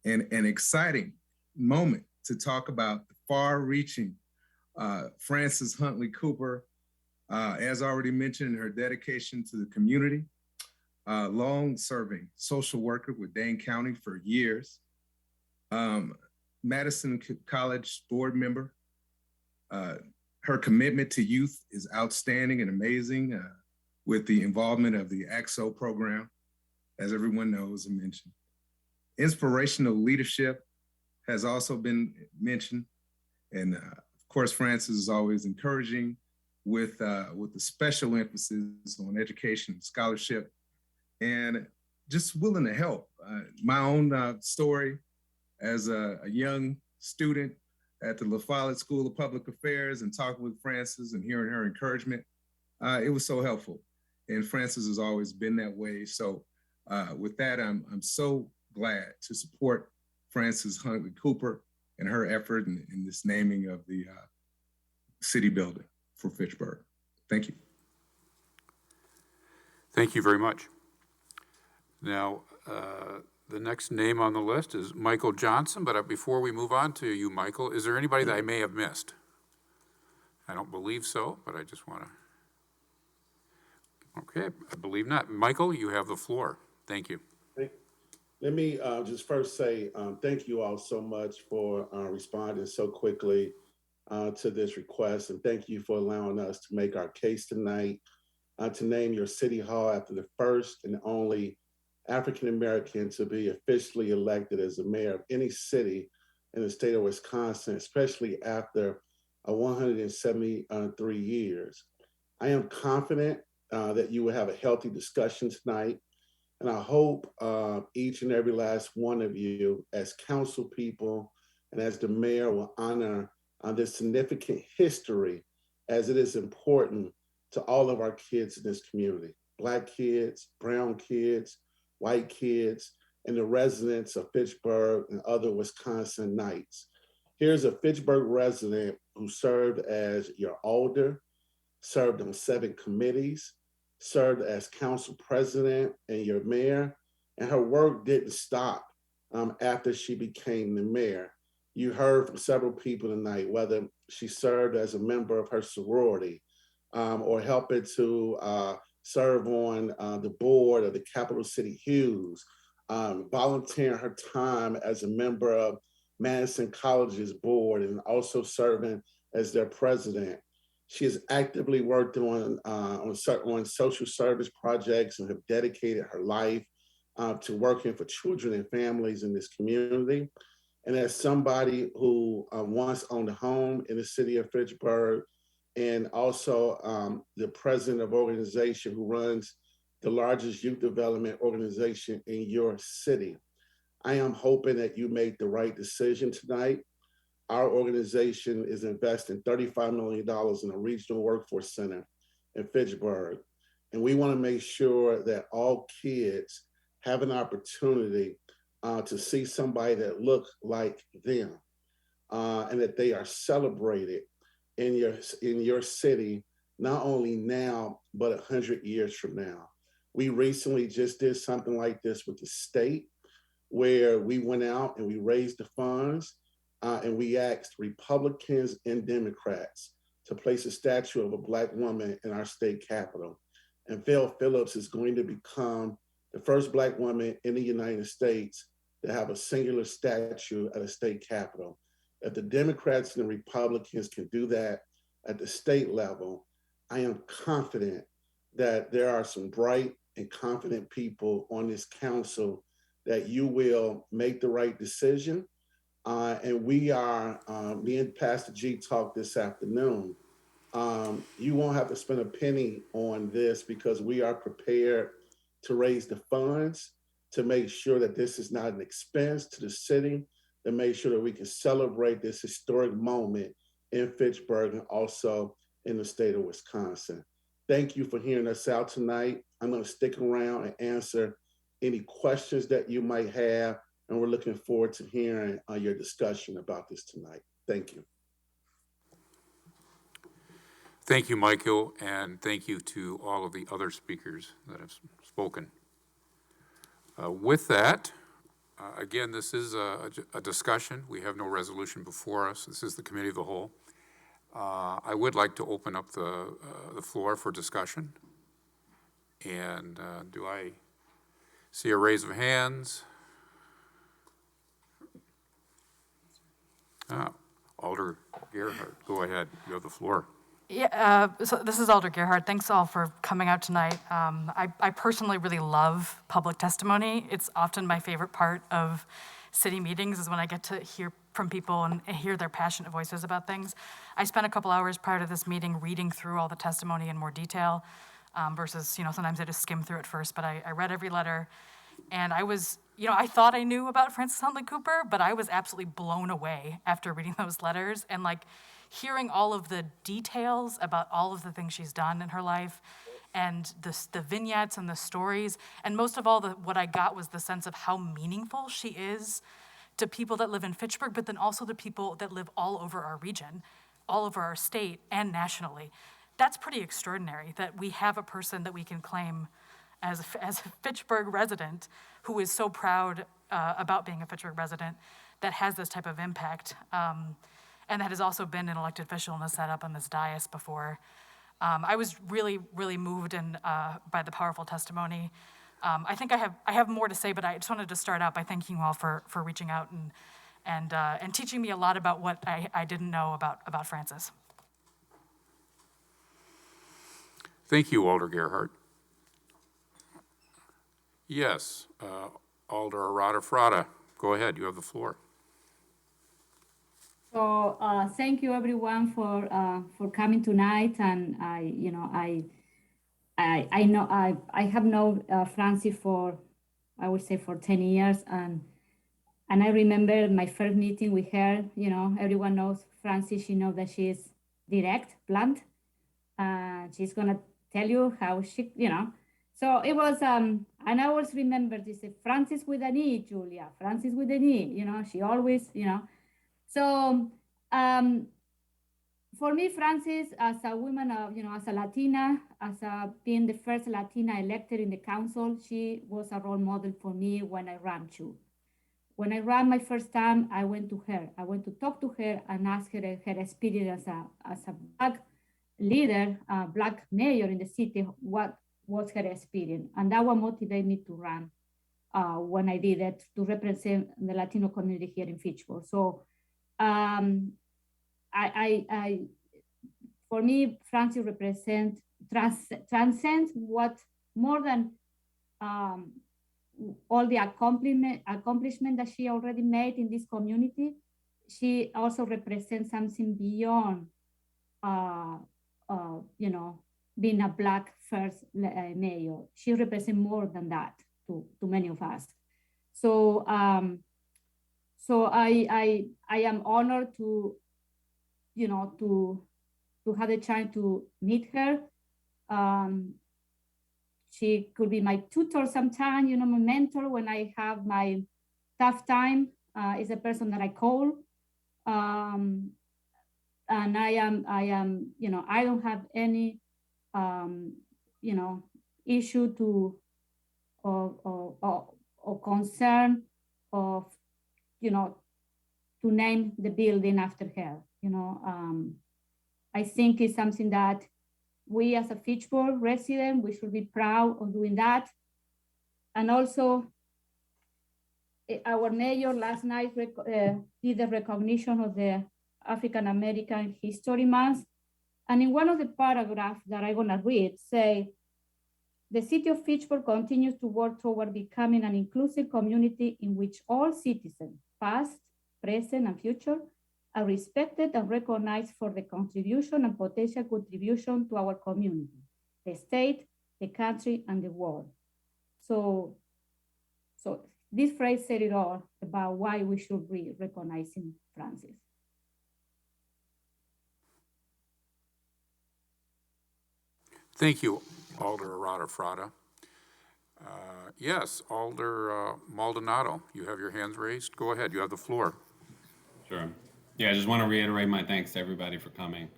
and an exciting moment to talk about the far-reaching Frances Huntley Cooper, as already mentioned, her dedication to the community, long-serving social worker with Dane County for years, Madison College board member. Her commitment to youth is outstanding and amazing, with the involvement of the AXO program, as everyone knows and mentioned. Inspirational leadership has also been mentioned. And of course, Frances is always encouraging with the special emphasis on education and scholarship, and just willing to help. My own story as a young student at the La Follette School of Public Affairs, and talking with Frances and hearing her encouragement, it was so helpful. And Frances has always been that way. So with that, I'm so glad to support Frances Huntley Cooper and her effort in this naming of the city building for Fitchburg. Thank you. Thank you very much. Now, the next name on the list is Michael Johnson, but before we move on to you, Michael, is there anybody that I may have missed? I don't believe so, but I just want to. Okay, I believe not. Michael, you have the floor. Thank you. Let me just first say thank you all so much for responding so quickly to this request, and thank you for allowing us to make our case tonight to name your city hall after the first and only African-American to be officially elected as the mayor of any city in the state of Wisconsin, especially after 173 years. I am confident that you will have a healthy discussion tonight. And I hope each and every last one of you as council people and as the mayor will honor this significant history, as it is important to all of our kids in this community, Black kids, brown kids, white kids, and the residents of Fitchburg and other Wisconsin Knights. Here's a Fitchburg resident who served as your alder, served on 7 committees, served as council president and your mayor, and her work didn't stop after she became the mayor. You heard from several people tonight, whether she served as a member of her sorority or helping to serve on the board of the Capital City Hughes, volunteering her time as a member of Madison College's board and also serving as their president. She has actively worked on social service projects and have dedicated her life to working for children and families in this community. And as somebody who once owned a home in the city of Fitchburg, and also the president of an organization who runs the largest youth development organization in your city, I am hoping that you make the right decision tonight. Our organization is investing $35 million in a regional workforce center in Fitchburg. And we want to make sure that all kids have an opportunity to see somebody that looks like them and that they are celebrated in your city, not only now, but 100 years from now. We recently just did something like this with the state, where we went out and we raised the funds and we asked Republicans and Democrats to place a statue of a Black woman in our state capitol. And Phil Phillips is going to become the first Black woman in the United States to have a singular statue at a state capitol. If the Democrats and the Republicans can do that at the state level, I am confident that there are some bright and confident people on this council that you will make the right decision. And we are, me and Pastor G talked this afternoon, You won't have to spend a penny on this because we are prepared to raise the funds to make sure that this is not an expense to the city, to make sure that we can celebrate this historic moment in Fitchburg and also in the state of Wisconsin. Thank you for hearing us out tonight. I'm going to stick around and answer any questions that you might have, and we're looking forward to hearing your discussion about this tonight. Thank you. Thank you, Michael, and thank you to all of the other speakers that have spoken. With that, again, this is a discussion. We have no resolution before us. This is the Committee of the Whole. I would like to open up the floor for discussion. And do I see a raise of hands? Alder Gerhardt, go ahead. You have the floor. Yeah, so this is Alder Gerhardt. Thanks all for coming out tonight. I personally really love public testimony. It's often my favorite part of city meetings is when I get to hear from people and hear their passionate voices about things. I spent a couple hours prior to this meeting reading through all the testimony in more detail versus, sometimes I just skim through it first, but I read every letter. And I was, I thought I knew about Frances Huntley Cooper, but I was absolutely blown away after reading those letters and hearing all of the details about all of the things she's done in her life and the vignettes and the stories. And most of all, what I got was the sense of how meaningful she is to people that live in Fitchburg, but then also to people that live all over our region, all over our state and nationally. That's pretty extraordinary that we have a person that we can claim as a Fitchburg resident who is so proud about being a Fitchburg resident that has this type of impact. And that has also been an elected official and has sat up on this dais before. I was really, really moved by the powerful testimony. I think I have more to say, but I just wanted to start out by thanking you all for reaching out and teaching me a lot about what I didn't know about Frances. Thank you, Alder Gerhardt. Yes, Alder Arata Frada, go ahead. You have the floor. So thank you everyone for coming tonight, and I have known Francie for, I would say, for 10 years, and I remember my first meeting with her. Everyone knows Francie. She knows that she is direct, blunt. She's gonna tell you how she, So it was, and I always remember this: Frances with an E, Julia. Frances with an E. She always, So for me, Frances, as a woman, as a Latina, being the first Latina elected in the council, she was a role model for me when I ran too. When I ran my first time, I went to her. I went to talk to her and ask her her experience as a Black leader, Black mayor in the city, what was her experience. And that what motivated me to run when I did it, to represent the Latino community here in Fitchburg. So for me, Francie transcends what more than all the accomplishment that she already made in this community. She also represents something beyond, being a Black first mayor. She represents more than that to many of us. So, So I am honored to have the chance to meet her. She could be my tutor sometime, my mentor when I have my tough time. Is a person that I call. And I am, I don't have any, issue to or concern of, to name the building after her. I think it's something that we as a Fitchburg resident, we should be proud of doing that. And also, our mayor last night did the recognition of the African American History Month. And in one of the paragraphs that I'm gonna read, say, the city of Fitchburg continues to work toward becoming an inclusive community in which all citizens, past, present, and future, are respected and recognized for the contribution and potential contribution to our community, the state, the country, and the world. So this phrase said it all about why we should be recognizing Frances. Thank you, Alder Arata Frada. Yes, Alder Maldonado, you have your hands raised. Go ahead, you have the floor. Sure. Yeah, I just want to reiterate my thanks to everybody for coming.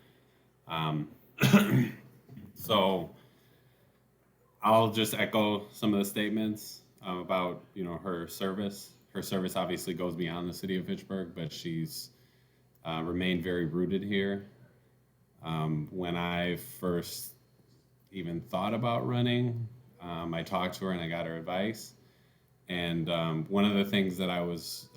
So I'll just echo some of the statements about, you know, her service. Her service obviously goes beyond the city of Fitchburg, but she's remained very rooted here. When I first even thought about running, I talked to her and I got her advice. And one of the things that I was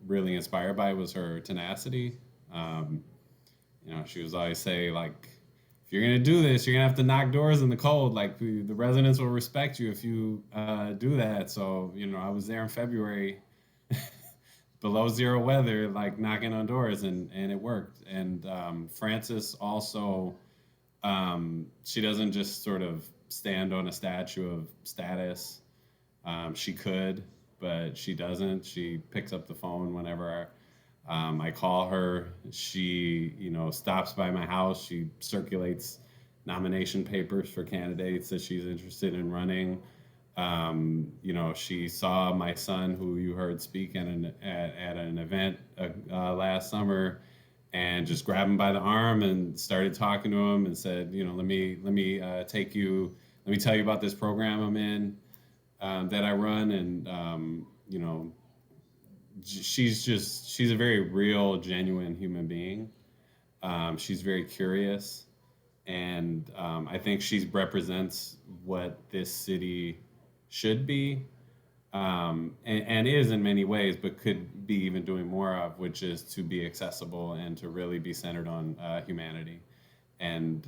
really inspired by was her tenacity. You know, she was always say, like, if you're gonna do this, you're gonna have to knock doors in the cold. Like, the residents will respect you if you do that. So, you know, I was there in February, below zero weather, like knocking on doors, and it worked. And Frances also, she doesn't just sort of stand on a statue of status. She could, but she doesn't. She picks up the phone whenever I call her. She, you know, stops by my house. She circulates nomination papers for candidates that she's interested in running. You know, she saw my son, who you heard speak at an event last summer, and just grabbed him by the arm and started talking to him and said, you know, let me tell you about this program I'm in. That I run, and you know, she's a very real, genuine human being. She's very curious, and I think she represents what this city should be, and is in many ways, but could be even doing more of, which is to be accessible and to really be centered on humanity. And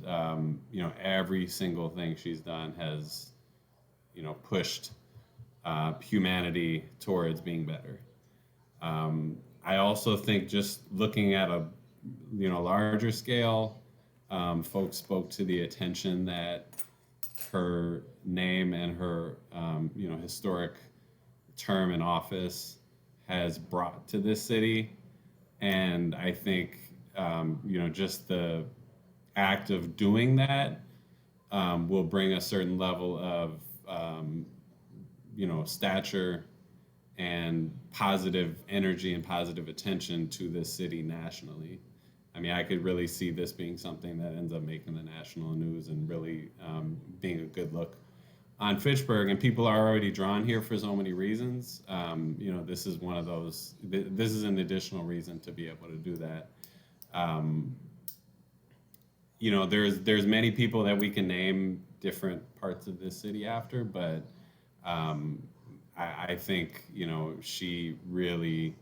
you know, every single thing she's done has, you know, pushed humanity towards being better. I also think just looking at a, you know, larger scale, folks spoke to the attention that her name and her, you know, historic term in office has brought to this city. And I think, you know, just the act of doing that will bring a certain level of, you know, stature and positive energy and positive attention to this city nationally. I mean, I could really see this being something that ends up making the national news and really being a good look on Fitchburg. And people are already drawn here for so many reasons. You know, this is one of those, this is an additional reason to be able to do that. You know, there's many people that we can name different parts of this city after, but I think, you know, she really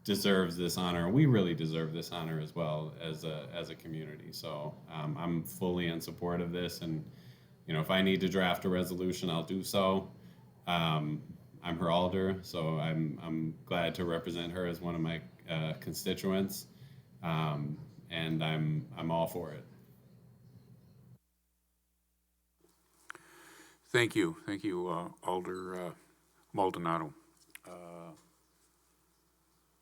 deserves this honor. We really deserve this honor as well as a community. So I'm fully in support of this, and you know, if I need to draft a resolution, I'll do so. I'm her alder, so I'm glad to represent her as one of my constituents, and I'm all for it. Thank you, Alder Maldonado.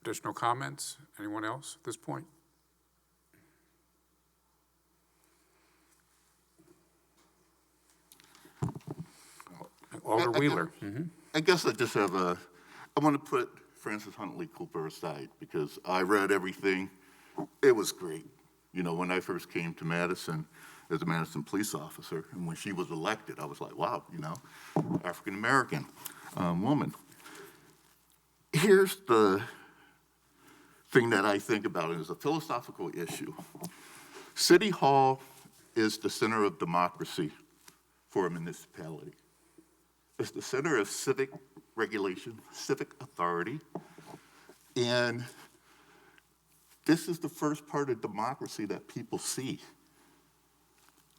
Additional comments? Anyone else at this point? Alder Wheeler. I guess I just have I want to put Frances Huntley Cooper aside because I read everything. It was great. You know, when I first came to Madison as a Madison police officer, and when she was elected, I was like, wow, you know, African-American woman. Here's the thing that I think about it as a philosophical issue. City Hall is the center of democracy for a municipality. It's the center of civic regulation, civic authority, and this is the first part of democracy that people see.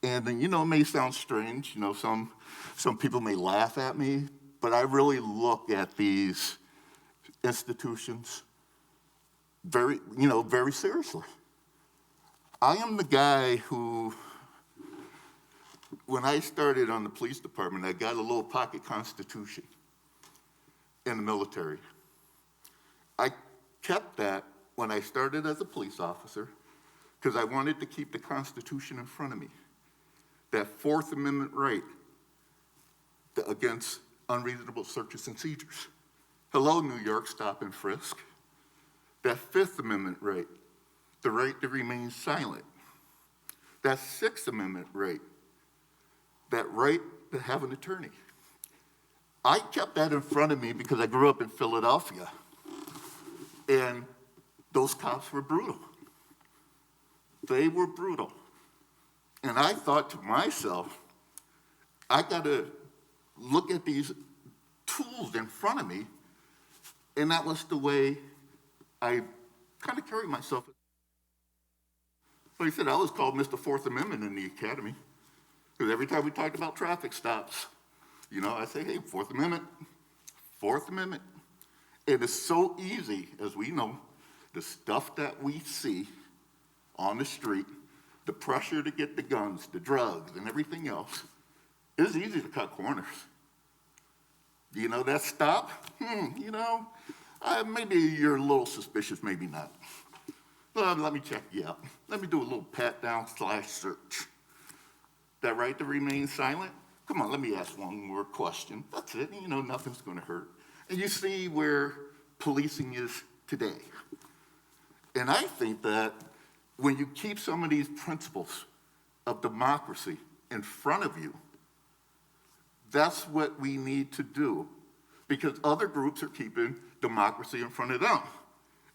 And you know, it may sound strange, you know, some people may laugh at me, but I really look at these institutions very, very seriously. I am the guy who, when I started on the police department, I got a little pocket constitution in the military. I kept that when I started as a police officer because I wanted to keep the Constitution in front of me. That Fourth Amendment right against unreasonable searches and seizures. Hello, New York, stop and frisk. That Fifth Amendment right, the right to remain silent. That Sixth Amendment right, that right to have an attorney. I kept that in front of me because I grew up in Philadelphia, and those cops were brutal. They were brutal. And I thought to myself, I gotta look at these tools in front of me, and that was the way I kind of carried myself. Like I said, I was called Mr. Fourth Amendment in the academy, because every time we talked about traffic stops, I say, hey, Fourth Amendment, Fourth Amendment. It is so easy, as we know, the stuff that we see on the street, the pressure to get the guns, the drugs, and everything else, it's easy to cut corners. That stop? Maybe you're a little suspicious, maybe not. Let me check you out. Let me do a little pat-down/search. That right to remain silent? Come on, let me ask one more question. That's it. Nothing's going to hurt. And you see where policing is today. And I think that when you keep some of these principles of democracy in front of you, that's what we need to do, because other groups are keeping democracy in front of them.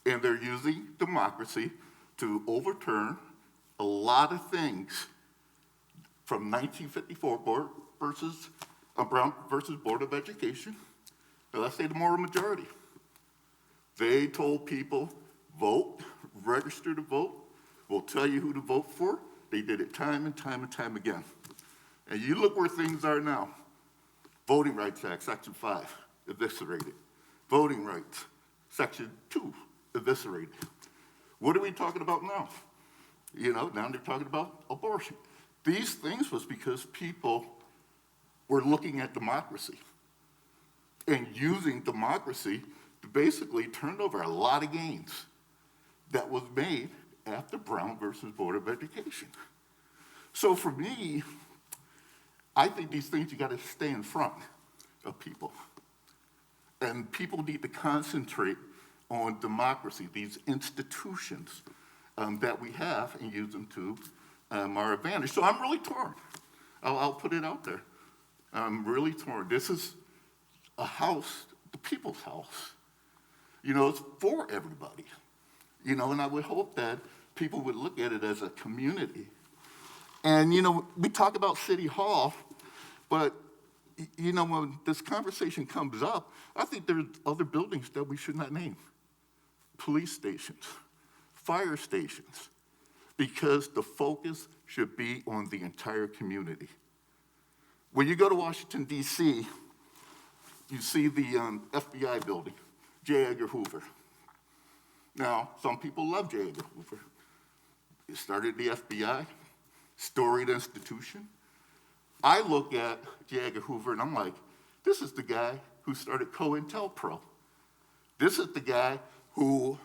And they're using democracy to overturn a lot of things from 1954 Brown versus Board of Education. Now, let's say the moral majority. They told people, vote, register to vote. We'll tell you who to vote for. They did it time and time and time again. And you look where things are now. Voting Rights Act, Section 5, eviscerated. Voting Rights, Section 2, eviscerated. What are we talking about now? Now they're talking about abortion. These things was because people were looking at democracy and using democracy to basically turn over a lot of gains that was made after Brown versus Board of Education. So for me, I think these things you got to stay in front of people. And people need to concentrate on democracy, these institutions that we have, and use them to our advantage. So I'm really torn. I'll put it out there. I'm really torn. This is a house, the people's house. It's for everybody. And I would hope that people would look at it as a community. And, we talk about City Hall, but, when this conversation comes up, I think there's other buildings that we should not name. Police stations, fire stations, because the focus should be on the entire community. When you go to Washington, D.C., you see the FBI building, J. Edgar Hoover. Now, some people love J. Edgar Hoover. He started the FBI, storied institution. I look at J. Edgar Hoover and I'm like, this is the guy who started COINTELPRO. This is the guy who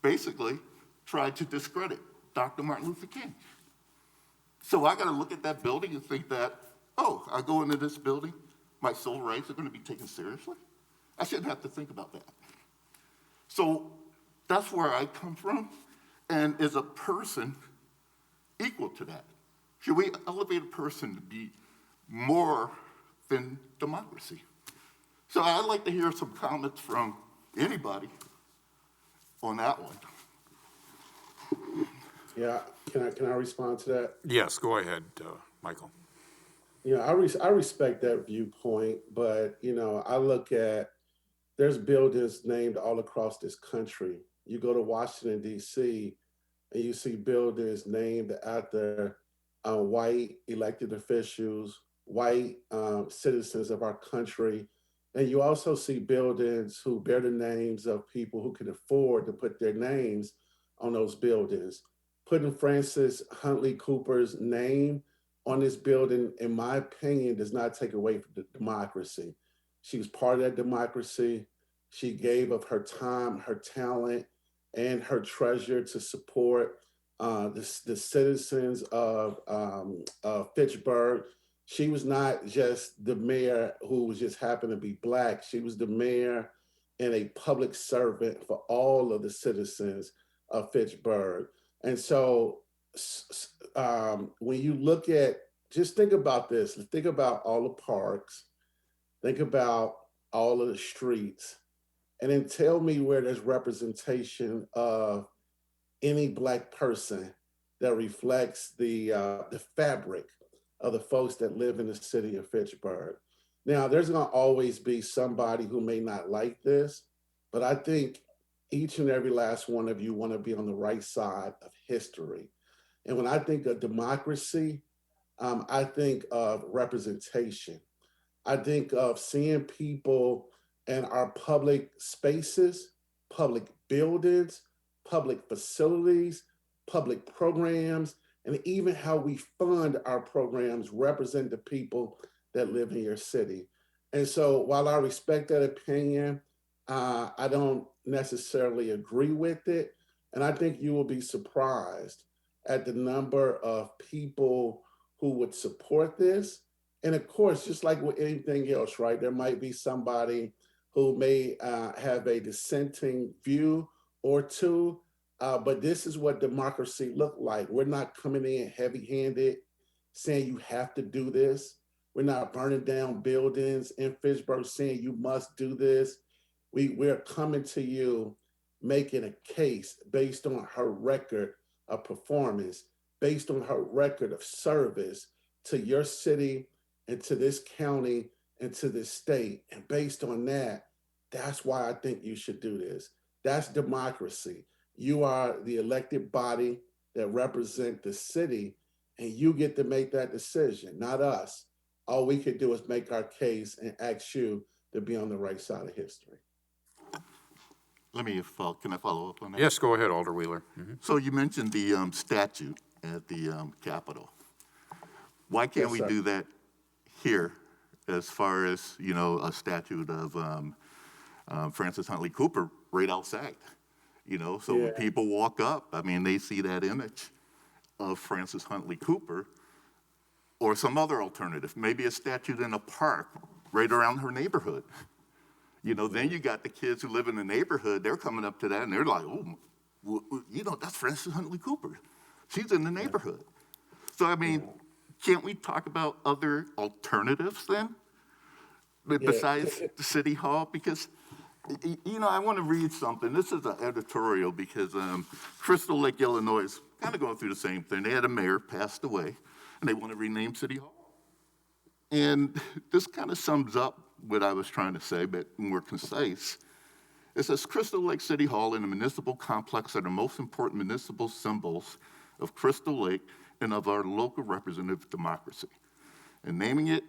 basically tried to discredit Dr. Martin Luther King. So I got to look at that building and think that, oh, I go into this building, my civil rights are going to be taken seriously? I shouldn't have to think about that. So that's where I come from. And is a person equal to that? Should we elevate a person to be more than democracy? So I'd like to hear some comments from anybody on that one. Yeah, can I respond to that? Yes, go ahead, Michael. I respect that viewpoint, but I look at, there's buildings named all across this country. You go to Washington, D.C., and you see buildings named after white elected officials, white citizens of our country. And you also see buildings who bear the names of people who can afford to put their names on those buildings. Putting Frances Huntley Cooper's name on this building, in my opinion, does not take away from the democracy. She was part of that democracy. She gave of her time, her talent, and her treasure to support the citizens of Fitchburg. She was not just the mayor who was just happened to be Black. She was the mayor and a public servant for all of the citizens of Fitchburg. And so when you look at, just think about this, think about all the parks, think about all of the streets, and then tell me where there's representation of any Black person that reflects the fabric of the folks that live in the city of Fitchburg. Now, there's gonna always be somebody who may not like this, but I think each and every last one of you wanna be on the right side of history. And when I think of democracy, I think of representation. I think of seeing people in our public spaces, public buildings, public facilities, public programs, and even how we fund our programs represent the people that live in your city. And so while I respect that opinion, I don't necessarily agree with it. And I think you will be surprised at the number of people who would support this. And of course, just like with anything else, right, there might be somebody who may have a dissenting view or two, but this is what democracy looked like. We're not coming in heavy-handed saying you have to do this. We're not burning down buildings in Fitchburg saying you must do this. We're coming to you making a case based on her record of performance, based on her record of service to your city and to this county and to this state. And based on that, that's why I think you should do this. That's democracy. You are the elected body that represent the city, and you get to make that decision, not us. All we could do is make our case and ask you to be on the right side of history. Can I follow up on that? Yes, go ahead, Alder Wheeler. So you mentioned the statute at the Capitol. Why can't we do that here as far as, a statute of Frances Huntley Cooper right outside? So when people walk up, they see that image of Frances Huntley Cooper or some other alternative, maybe a statue in a park right around her neighborhood. Then you got the kids who live in the neighborhood, they're coming up to that and they're like, that's Frances Huntley Cooper. She's in the neighborhood. So, can't we talk about other alternatives then? Besides the City Hall? Because, I want to read something. This is an editorial because Crystal Lake, Illinois is kind of going through the same thing. They had a mayor passed away and they want to rename City Hall. And this kind of sums up what I was trying to say, but more concise. It says, Crystal Lake City Hall and the municipal complex are the most important municipal symbols of Crystal Lake and of our local representative democracy. And naming it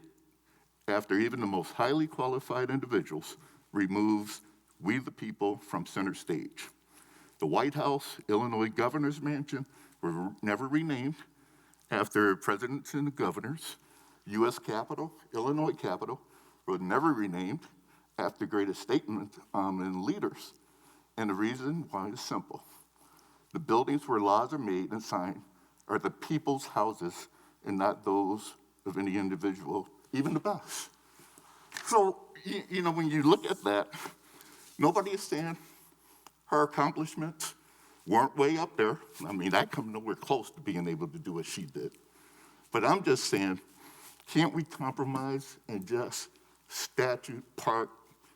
after even the most highly qualified individuals removes we the people from center stage. The White House, Illinois Governor's Mansion were never renamed after presidents and governors. U.S. Capitol, Illinois Capitol, were never renamed after greatest statements and leaders. And the reason why is simple. The buildings where laws are made and signed are the people's houses and not those of any individual, even the best. So, when you look at that, nobody is saying her accomplishments weren't way up there. I come nowhere close to being able to do what she did. But I'm just saying, can't we compromise and just statute, park,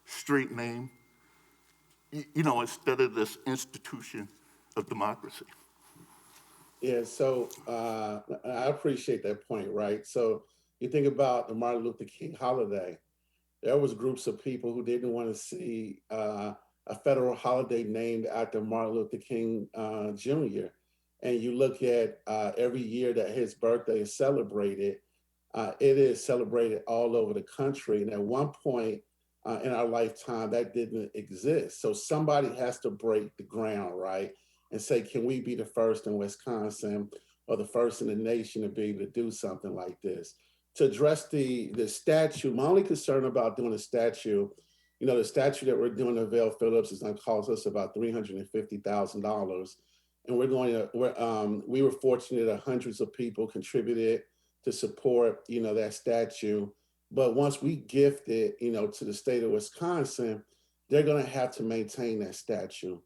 street name, instead of this institution of democracy? Yeah, so I appreciate that point, right? So you think about the Martin Luther King holiday. There was groups of people who didn't want to see a federal holiday named after Martin Luther King Jr. And you look at every year that his birthday is celebrated, it is celebrated all over the country. And at one point, in our lifetime that didn't exist. So somebody has to break the ground, right? And say, can we be the first in Wisconsin or the first in the nation to be able to do something like this? To address the statue, my only concern about doing a statue, you know, the statue that we're doing at Vale Phillips is going to cost us about $350,000. And we were fortunate that hundreds of people contributed to support, you know, that statue. But once we gift it, you know, to the state of Wisconsin, they're going to have to maintain that statue.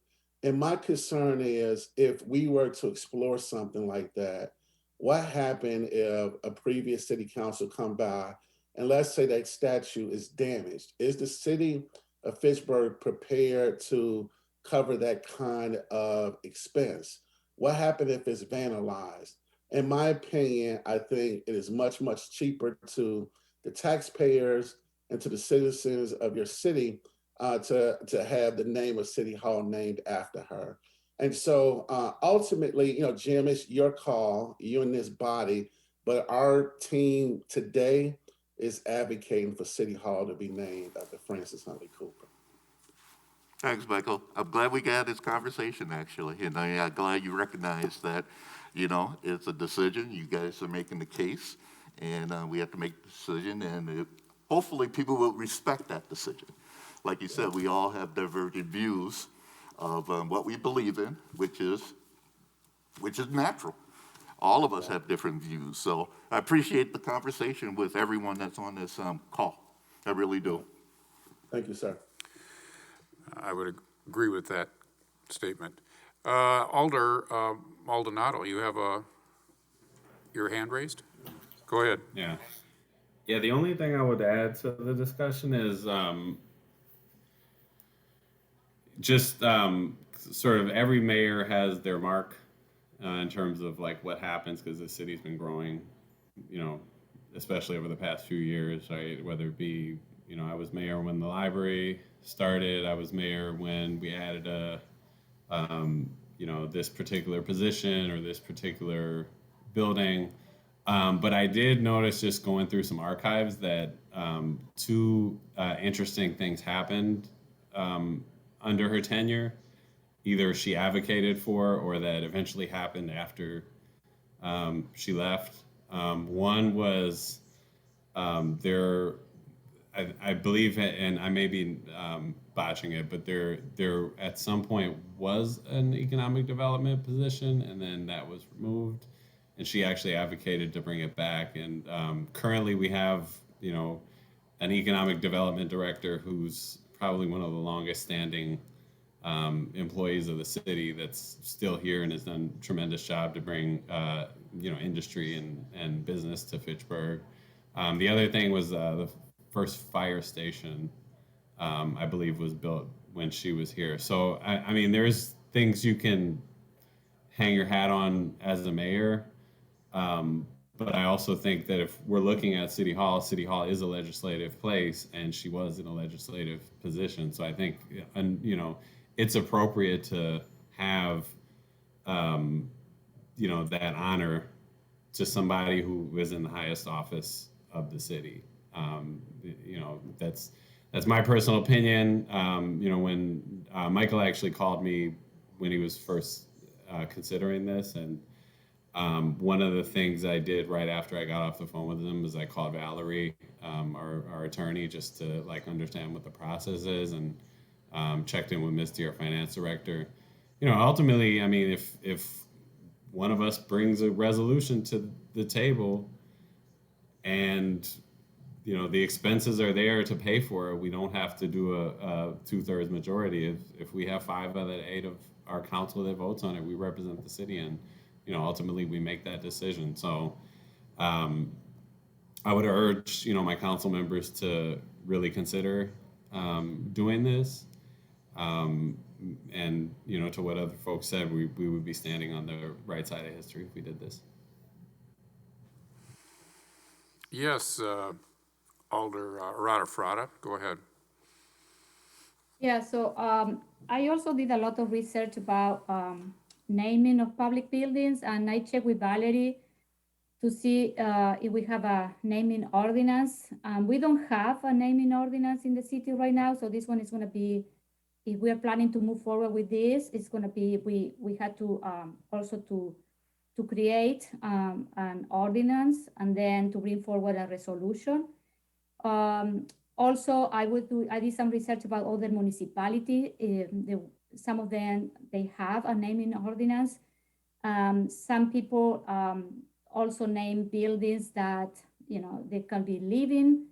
And my concern is if we were to explore something like that, what happened if a previous city council come by and let's say that statue is damaged? Is the city of Fitchburg prepared to cover that kind of expense? What happened if it's vandalized? In my opinion, I think it is much, much cheaper to the taxpayers and to the citizens of your city to have the name of City Hall named after her. And so ultimately, you know, Jim, it's your call, you and this body, but our team today is advocating for City Hall to be named after Frances Huntley Cooper. Thanks, Michael. I'm glad we got this conversation, actually, and I'm glad you recognize that, you know, it's a decision. You guys are making the case, and we have to make the decision, and hopefully people will respect that decision. Like you said, we all have divergent views of what we believe in, which is natural. All of us have different views, so I appreciate the conversation with everyone that's on this call. I really do. Thank you, sir. I would agree with that statement. Alder Maldonado, you have your hand raised? Go ahead. Yeah. Yeah, the only thing I would add to the discussion is just sort of every mayor has their mark in terms of like what happens because the city's been growing, you know, especially over the past few years, right? Whether it be, you know, I was mayor when the library started, I was mayor when we added you know, this particular position or this particular building. But I did notice just going through some archives that two interesting things happened under her tenure. Either she advocated for or that eventually happened after she left. One was I believe, and I may be botching it, but there at some point was an economic development position, and then that was removed, and she actually advocated to bring it back. And currently, we have, you know, an economic development director who's probably one of the longest-standing employees of the city that's still here and has done a tremendous job to bring, you know, industry and business to Fitchburg. The other thing was the first fire station, I believe, was built when she was here. So, I mean, there's things you can hang your hat on as a mayor. But I also think that if we're looking at City Hall is a legislative place, and she was in a legislative position. So I think, you know, it's appropriate to have, you know, that honor to somebody who is in the highest office of the city. You know, that's my personal opinion. You know, when Michael actually called me when he was first considering this, and one of the things I did right after I got off the phone with him is I called Valerie, our attorney, just to like understand what the process is, and checked in with Misty, our finance director. You know, ultimately, I mean, if one of us brings a resolution to the table and, you know, the expenses are there to pay for it, we don't have to do a 2/3 majority. If we have 5 out of 8 of our council that votes on it, we represent the city, and, you know, ultimately we make that decision. So I would urge, you know, my council members to really consider doing this. And, you know, to what other folks said, we would be standing on the right side of history if we did this. Yes, Alder Frada, go ahead. Yeah, so I also did a lot of research about naming of public buildings, and I checked with Valerie. to see if we have a naming ordinance. We don't have a naming ordinance in the city right now, so this one is going to be, if we are planning to move forward with this, it's going to be, we had to also to create an ordinance and then to bring forward a resolution. Also, I did some research about other municipalities. Some of them, they have a naming ordinance. Some people also name buildings that, you know, they can be living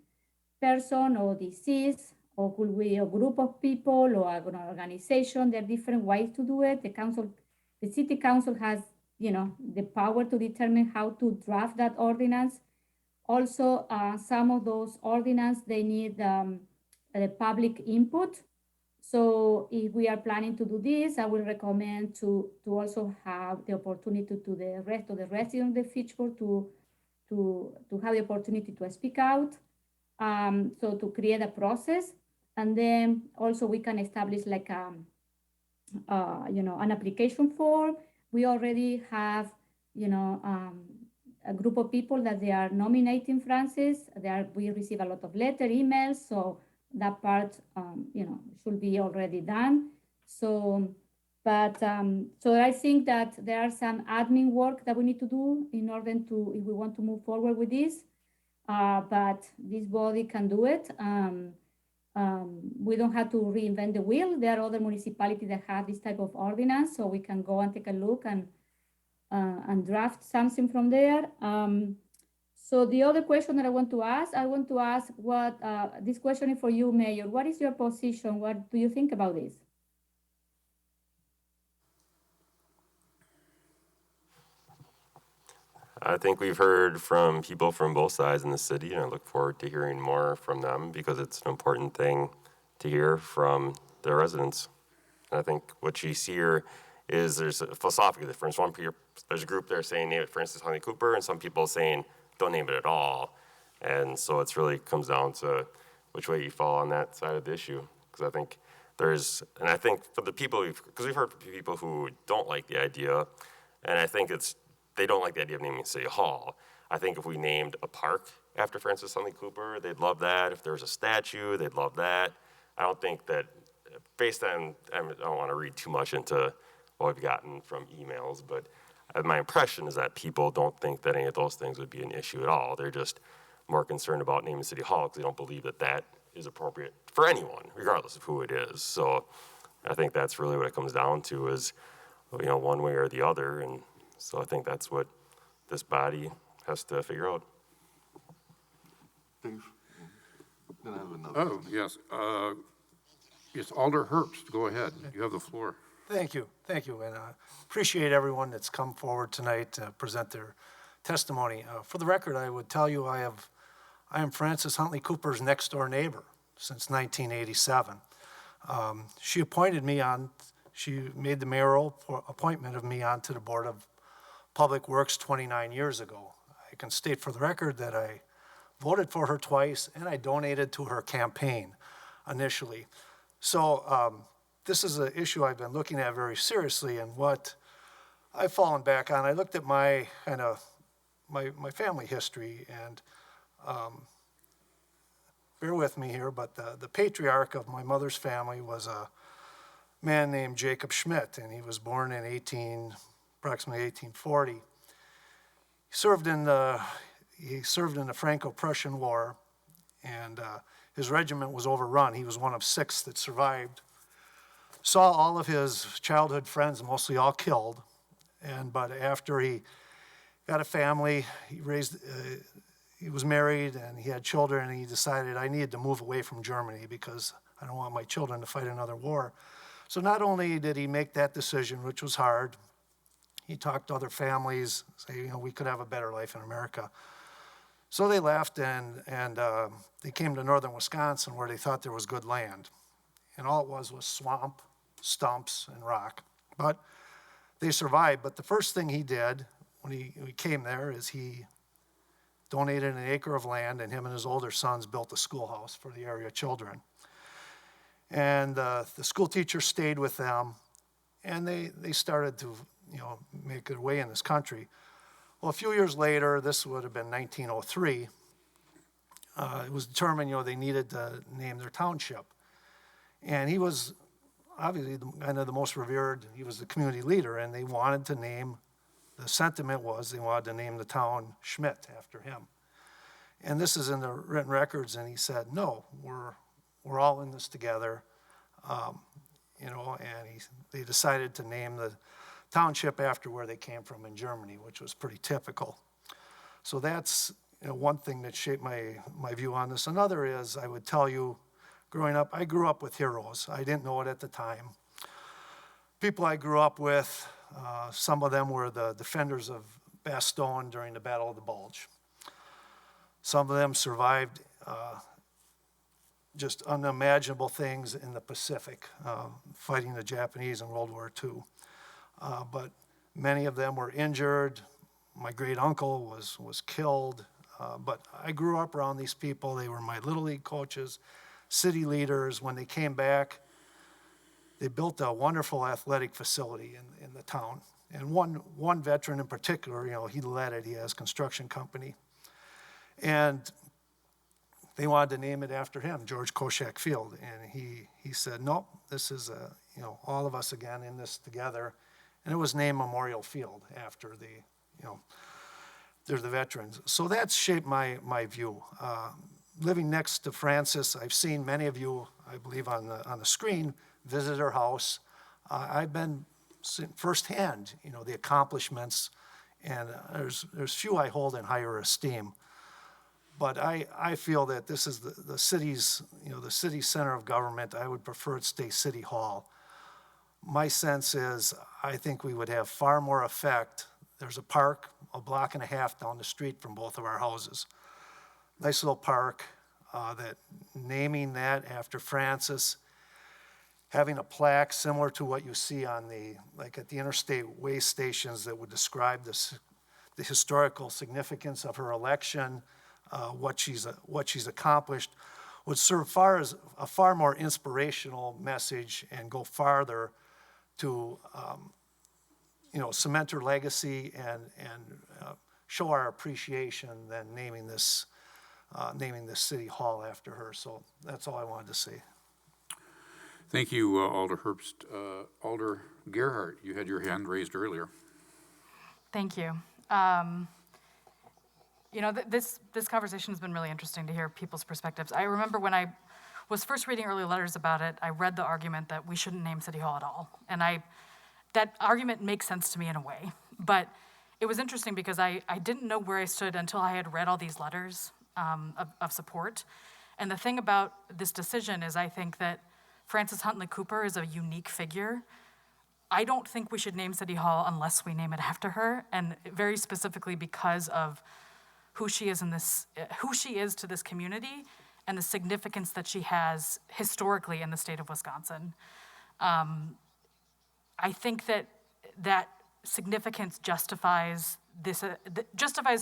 person or deceased, or could be a group of people or an organization. There are different ways to do it. The city council has, you know, the power to determine how to draft that ordinance. Also, some of those ordinance, they need the public input. So if we are planning to do this, I will recommend to also have the opportunity to the rest of the residents of Fitchburg to have the opportunity to speak out. So to create a process, and then also we can establish like you know, an application form. We already have, you know, a group of people that they are nominating Francis. We receive a lot of letter, emails, so that part, you know, should be already done. So, but so I think that there are some admin work that we need to do in order to, if we want to move forward with this. But this body can do it. We don't have to reinvent the wheel. There are other municipalities that have this type of ordinance, so we can go and take a look and draft something from there. So the other question that I want to ask what, this question is for you, Mayor. What is your position? What do you think about this? I think we've heard from people from both sides in the city, and I look forward to hearing more from them because it's an important thing to hear from the residents. And I think what you see here is there's a philosophical difference. There's a group there saying name it Francis Huntley Cooper, and some people saying don't name it at all. And so it's really comes down to which way you fall on that side of the issue. Because I think and I think for the people, because we've heard from people who don't like the idea, and I think they don't like the idea of naming City Hall. I think if we named a park after Francis Huntley Cooper, they'd love that. If there was a statue, they'd love that. I don't think that, based on, I don't want to read too much into what we've gotten from emails, but my impression is that people don't think that any of those things would be an issue at all. They're just more concerned about naming City Hall because they don't believe that that is appropriate for anyone, regardless of who it is. So I think that's really what it comes down to is, you know, one way or the other. And so I think that's what this body has to figure out. Thanks. Then I have another. Oh, yes. Yes, Alder Herbst, go ahead. You have the floor. Thank you, and appreciate everyone that's come forward tonight to present their testimony. For the record, I would tell you I am Francis Huntley Cooper's next door neighbor since 1987. She made the mayoral appointment of me onto the Board of Public Works 29 years ago. I can state for the record that I voted for her twice and I donated to her campaign initially. So this is an issue I've been looking at very seriously, and what I've fallen back on, I looked at my my family history, and bear with me here, but the patriarch of my mother's family was a man named Jacob Schmidt, and he was born in approximately 1840. He served in the Franco-Prussian War, and his regiment was overrun. He was one of 6 that survived. Saw all of his childhood friends, mostly all killed, but after he got a family, he was married and he had children, and he decided I needed to move away from Germany because I don't want my children to fight another war. So not only did he make that decision, which was hard, he talked to other families, say, you know, we could have a better life in America. So they left and they came to northern Wisconsin where they thought there was good land. And all it was swamp, stumps, and rock. But they survived. But the first thing he did when he came there is he donated an acre of land, and him and his older sons built a schoolhouse for the area children. And the school teacher stayed with them, and they started to, you know, make their way in this country. Well, a few years later, this would have been 1903, it was determined, they needed to name their township. And he was obviously kind of the most revered, he was the community leader, and they wanted to name, the sentiment was they wanted to name the town Schmidt after him. And this is in the written records, and he said, no, we're all in this together, and they decided to name the township after where they came from in Germany, which was pretty typical. So that's one thing that shaped my view on this. Another is, I would tell you, growing up, I grew up with heroes. I didn't know it at the time. People I grew up with, some of them were the defenders of Bastogne during the Battle of the Bulge. Some of them survived just unimaginable things in the Pacific, fighting the Japanese in World War II. But many of them were injured. My great uncle was killed. But I grew up around these people. They were my Little League coaches, city leaders. When they came back, they built a wonderful athletic facility in the town. And one veteran in particular, he led it. He has a construction company. And they wanted to name it after him, George Koshak Field. And he said, nope, this is, all of us again in this together. And it was named Memorial Field after they're the veterans. So that's shaped my view. Living next to Frances, I've seen many of you, I believe on the screen, visit her house. I've been firsthand, the accomplishments, and there's few I hold in higher esteem. But I feel that this is the city's, the city center of government. I would prefer it stay City Hall. My sense is I think we would have far more effect. There's a park a block and a half down the street from both of our houses. Nice little park, that naming that after Frances, having a plaque similar to what you see on at the interstate way stations that would describe the historical significance of her election, what she's accomplished, would serve as a far more inspirational message and go farther to cement her legacy and show our appreciation than naming this city hall after her. So that's all I wanted to say. Thank you, Alder Herbst. Alder Gerhardt, you had your hand raised earlier. Thank you. This conversation has been really interesting to hear people's perspectives. I remember when I was first reading early letters about it, I read the argument that we shouldn't name City Hall at all. And that argument makes sense to me in a way. But it was interesting because I didn't know where I stood until I had read all these letters of support. And the thing about this decision is I think that Frances Huntley Cooper is a unique figure. I don't think we should name City Hall unless we name it after her, and very specifically because of who she is to this community and the significance that she has historically in the state of Wisconsin. I think that significance justifies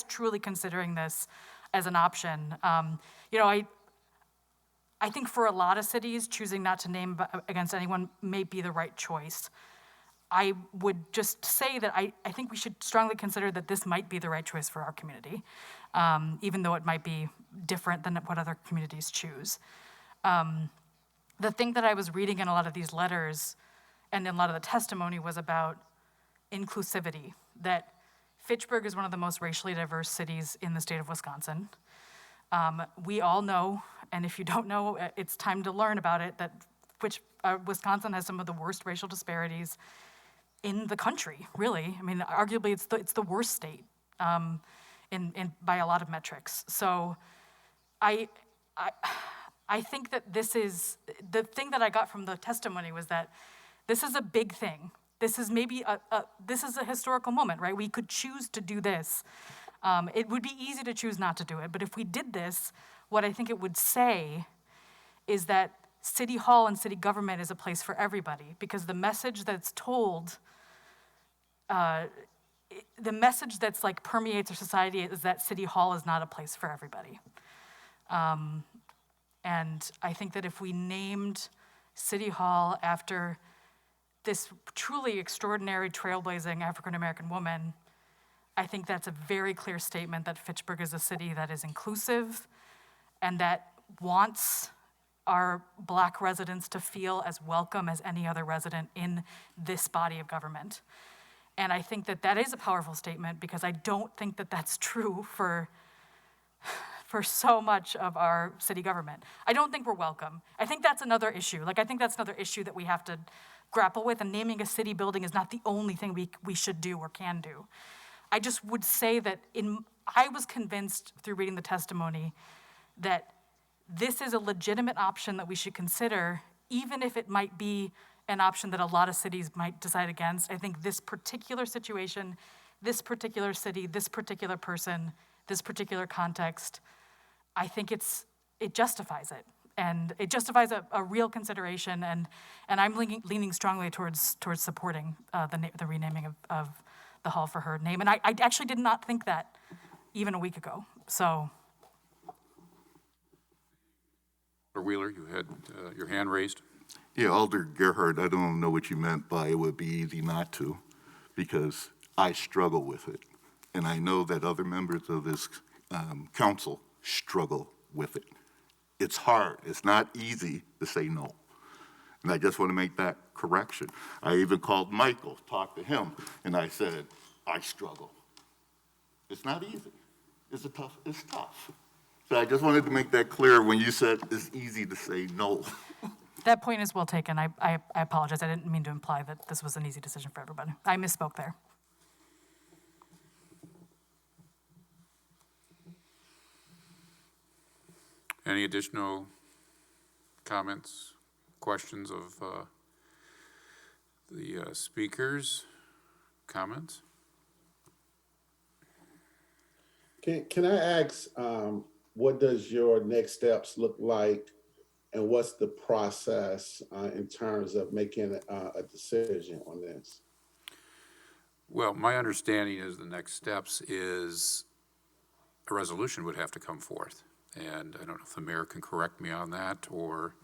truly considering this as an option. I think for a lot of cities, choosing not to name against anyone may be the right choice. I would just say that I think we should strongly consider that this might be the right choice for our community, even though it might be different than what other communities choose. The thing that I was reading in a lot of these letters and in a lot of the testimony was about inclusivity, that Fitchburg is one of the most racially diverse cities in the state of Wisconsin. We all know, and if you don't know, it's time to learn about it, that Wisconsin has some of the worst racial disparities in the country, really. I mean, arguably it's the worst state by a lot of metrics. So I think that this is, the thing that I got from the testimony was that this is a big thing. This is maybe this is a historical moment, right? We could choose to do this. It would be easy to choose not to do it, but if we did this, what I think it would say is that City Hall and city government is a place for everybody, because the message that's told, the message that's like permeates our society is that City Hall is not a place for everybody. And I think that if we named City Hall after this truly extraordinary trailblazing African-American woman, I think that's a very clear statement that Fitchburg is a city that is inclusive and that wants our Black residents to feel as welcome as any other resident in this body of government. And I think that that is a powerful statement because I don't think that that's true for so much of our city government. I don't think we're welcome. I think that's another issue. Like, I think that's another issue that we have to grapple with, and naming a city building is not the only thing we should do or can do. I just would say that I was convinced through reading the testimony that this is a legitimate option that we should consider, even if it might be an option that a lot of cities might decide against. I think this particular situation, this particular city, this particular person, this particular context, I think it justifies it. And it justifies a real consideration, and I'm leaning strongly towards supporting the renaming of the hall for her name. And I actually did not think that even a week ago, so. Alder Wheeler, you had your hand raised. Yeah, Alder Gerhard, I don't know what you meant by it would be easy not to, because I struggle with it. And I know that other members of this council struggle with it. It's hard. It's not easy to say no. And I just want to make that correction. I even called Michael, talked to him, and I said, I struggle. It's not easy. It's tough. So I just wanted to make that clear when you said it's easy to say no. That point is well taken. I apologize. I didn't mean to imply that this was an easy decision for everybody. I misspoke there. Any additional comments, questions of the speakers? Comments? Can I ask, what does your next steps look like, and what's the process in terms of making a decision on this? Well, my understanding is the next steps is a resolution would have to come forth. And I don't know if the mayor can correct me on that, or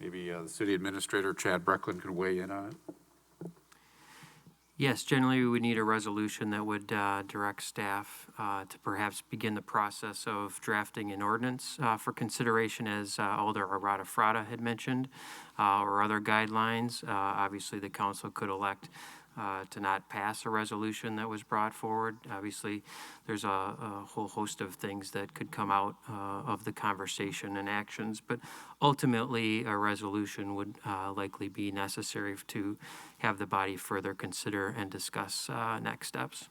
maybe the city administrator, Chad Brecklin, can weigh in on it. Yes, generally we would need a resolution that would direct staff to perhaps begin the process of drafting an ordinance for consideration, as Alder Arata Frada had mentioned, or other guidelines. Obviously, the council could elect to not pass a resolution that was brought forward. Obviously, there's a whole host of things that could come out of the conversation and actions, but ultimately a resolution would likely be necessary to have the body further consider and discuss next steps.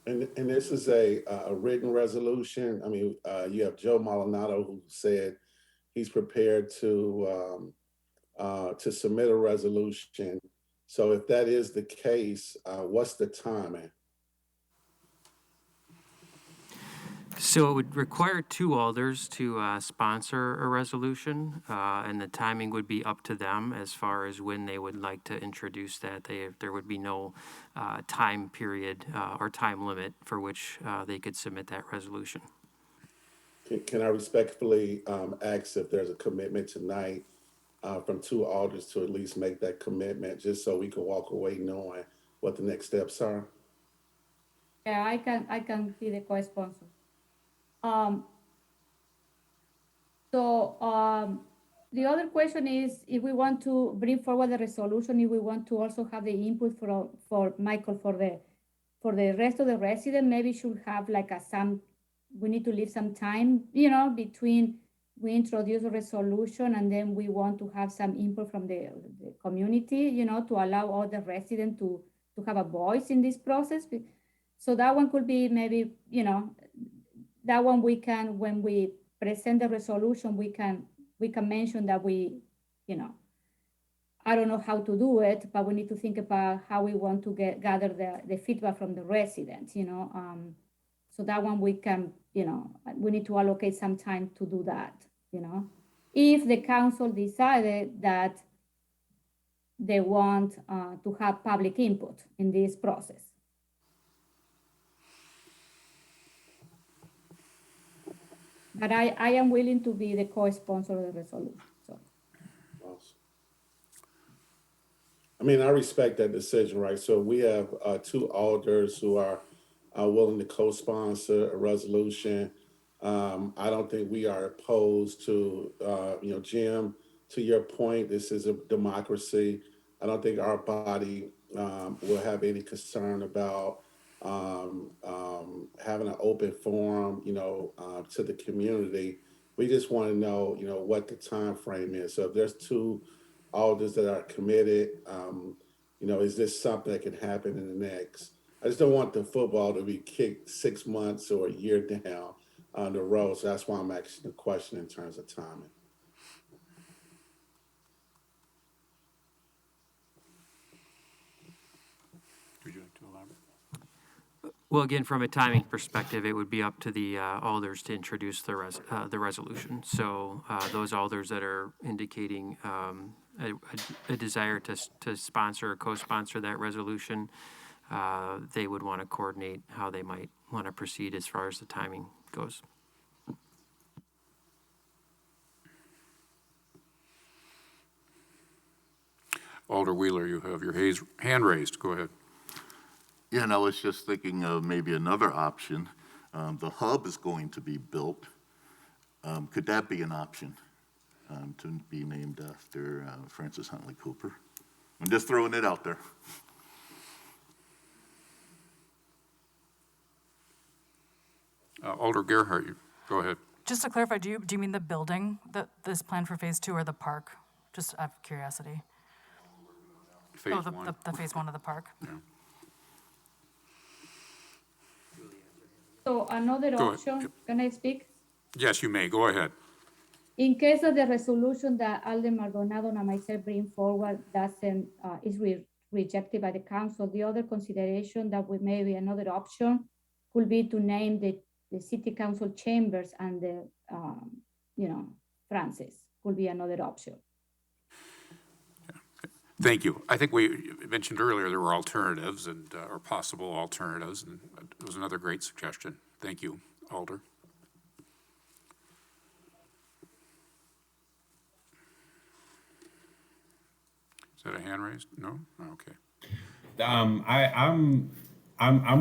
And this is a written resolution. I mean, you have Joe Maldonado, who said he's prepared to submit a resolution. So if that is the case, what's the timing? So it would require two alders to sponsor a resolution, and the timing would be up to them as far as when they would like to introduce that. There would be no time period or time limit for which they could submit that resolution. Can I respectfully ask if there's a commitment tonight from two alders to at least make that commitment, just so we can walk away knowing what the next steps are? Yeah, I can be the co-sponsor. The other question is if we want to bring forward the resolution, if we want to also have the input for Michael for the rest of the residents, maybe should have like we need to leave some time, between we introduce a resolution and then we want to have some input from the community, to allow all the residents to have a voice in this process. So that one could be maybe, that one we can, when we present the resolution, we can mention that we, I don't know how to do it, but we need to think about how we want to gather the feedback from the residents, so that one we can, we need to allocate some time to do that, If the council decided that they want to have public input in this process. But I am willing to be the co-sponsor of the resolution. So. I mean, I respect that decision, right? So we have two alders who are willing to co-sponsor a resolution. I don't think we are opposed to, Jim, to your point, this is a democracy. I don't think our body will have any concern about having an open forum, to the community. We just want to know, what the time frame is. So if there's two alders that are committed, is this something that can happen in the next? I just don't want the football to be kicked 6 months or a year down on the road. So that's why I'm asking the question in terms of timing. Would you like to elaborate? Well, again, from a timing perspective, it would be up to the alders to introduce the resolution. So those alders that are indicating a desire to sponsor or co-sponsor that resolution, they would want to coordinate how they might want to proceed as far as the timing goes. Alder Wheeler, you have your hand raised. Go ahead. Yeah, and I was just thinking of maybe another option. The hub is going to be built. Could that be an option to be named after Francis Huntley Cooper? I'm just throwing it out there. Alder Gerhart, go ahead. Just to clarify, do you mean the building that is planned for phase 2 or the park? Just out of curiosity. Phase 1. The phase 1 of the park. Yeah. So another Go ahead. option, Yep. can I speak? Yes, you may. Go ahead. In case of the resolution that Alder Maldonado and myself bring forward is rejected by the council, the other consideration that we maybe another option could be to name the city council chambers and the, Francis could be another option. Thank you. I think we mentioned earlier there were alternatives or possible alternatives, and it was another great suggestion. Thank you, Alder. Is that a hand raised? No? Okay. I'm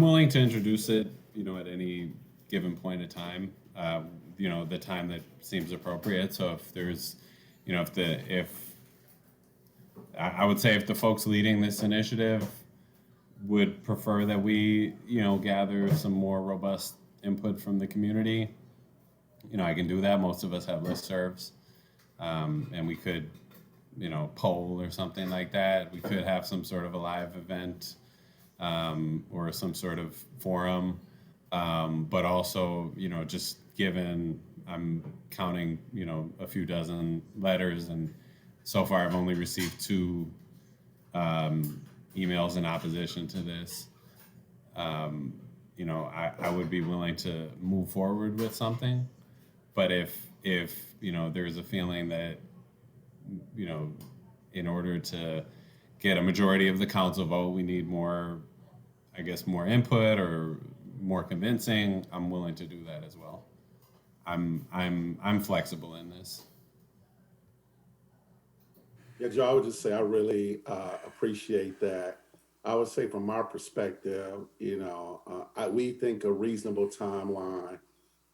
willing to introduce it, at any given point of time, the time that seems appropriate. So if there's, I would say if the folks leading this initiative would prefer that we, gather some more robust input from the community, I can do that. Most of us have listservs, and we could, poll or something like that. We could have some sort of a live event or some sort of forum, but also, just given I'm counting, a few dozen letters, and so far I've only received 2 emails in opposition to this. I would be willing to move forward with something, but if there's a feeling that, in order to get a majority of the council vote, we need more input or more convincing, I'm willing to do that as well. I'm flexible in this. Yeah, Joe, I would just say I really appreciate that. I would say from our perspective, we think a reasonable timeline,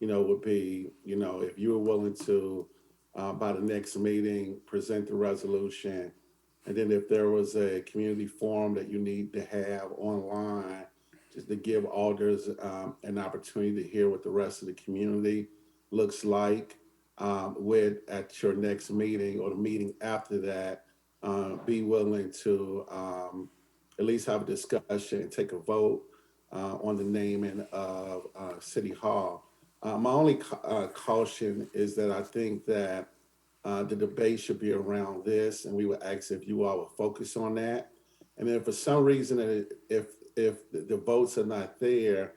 would be, if you were willing to, by the next meeting, present the resolution. And then if there was a community forum that you need to have online, just to give alders an opportunity to hear what the rest of the community looks like, at your next meeting or the meeting after that, be willing to at least have a discussion and take a vote on the naming of City Hall. My only caution is that I think that the debate should be around this, and we would ask if you all would focus on that. And then for some reason, if the votes are not there,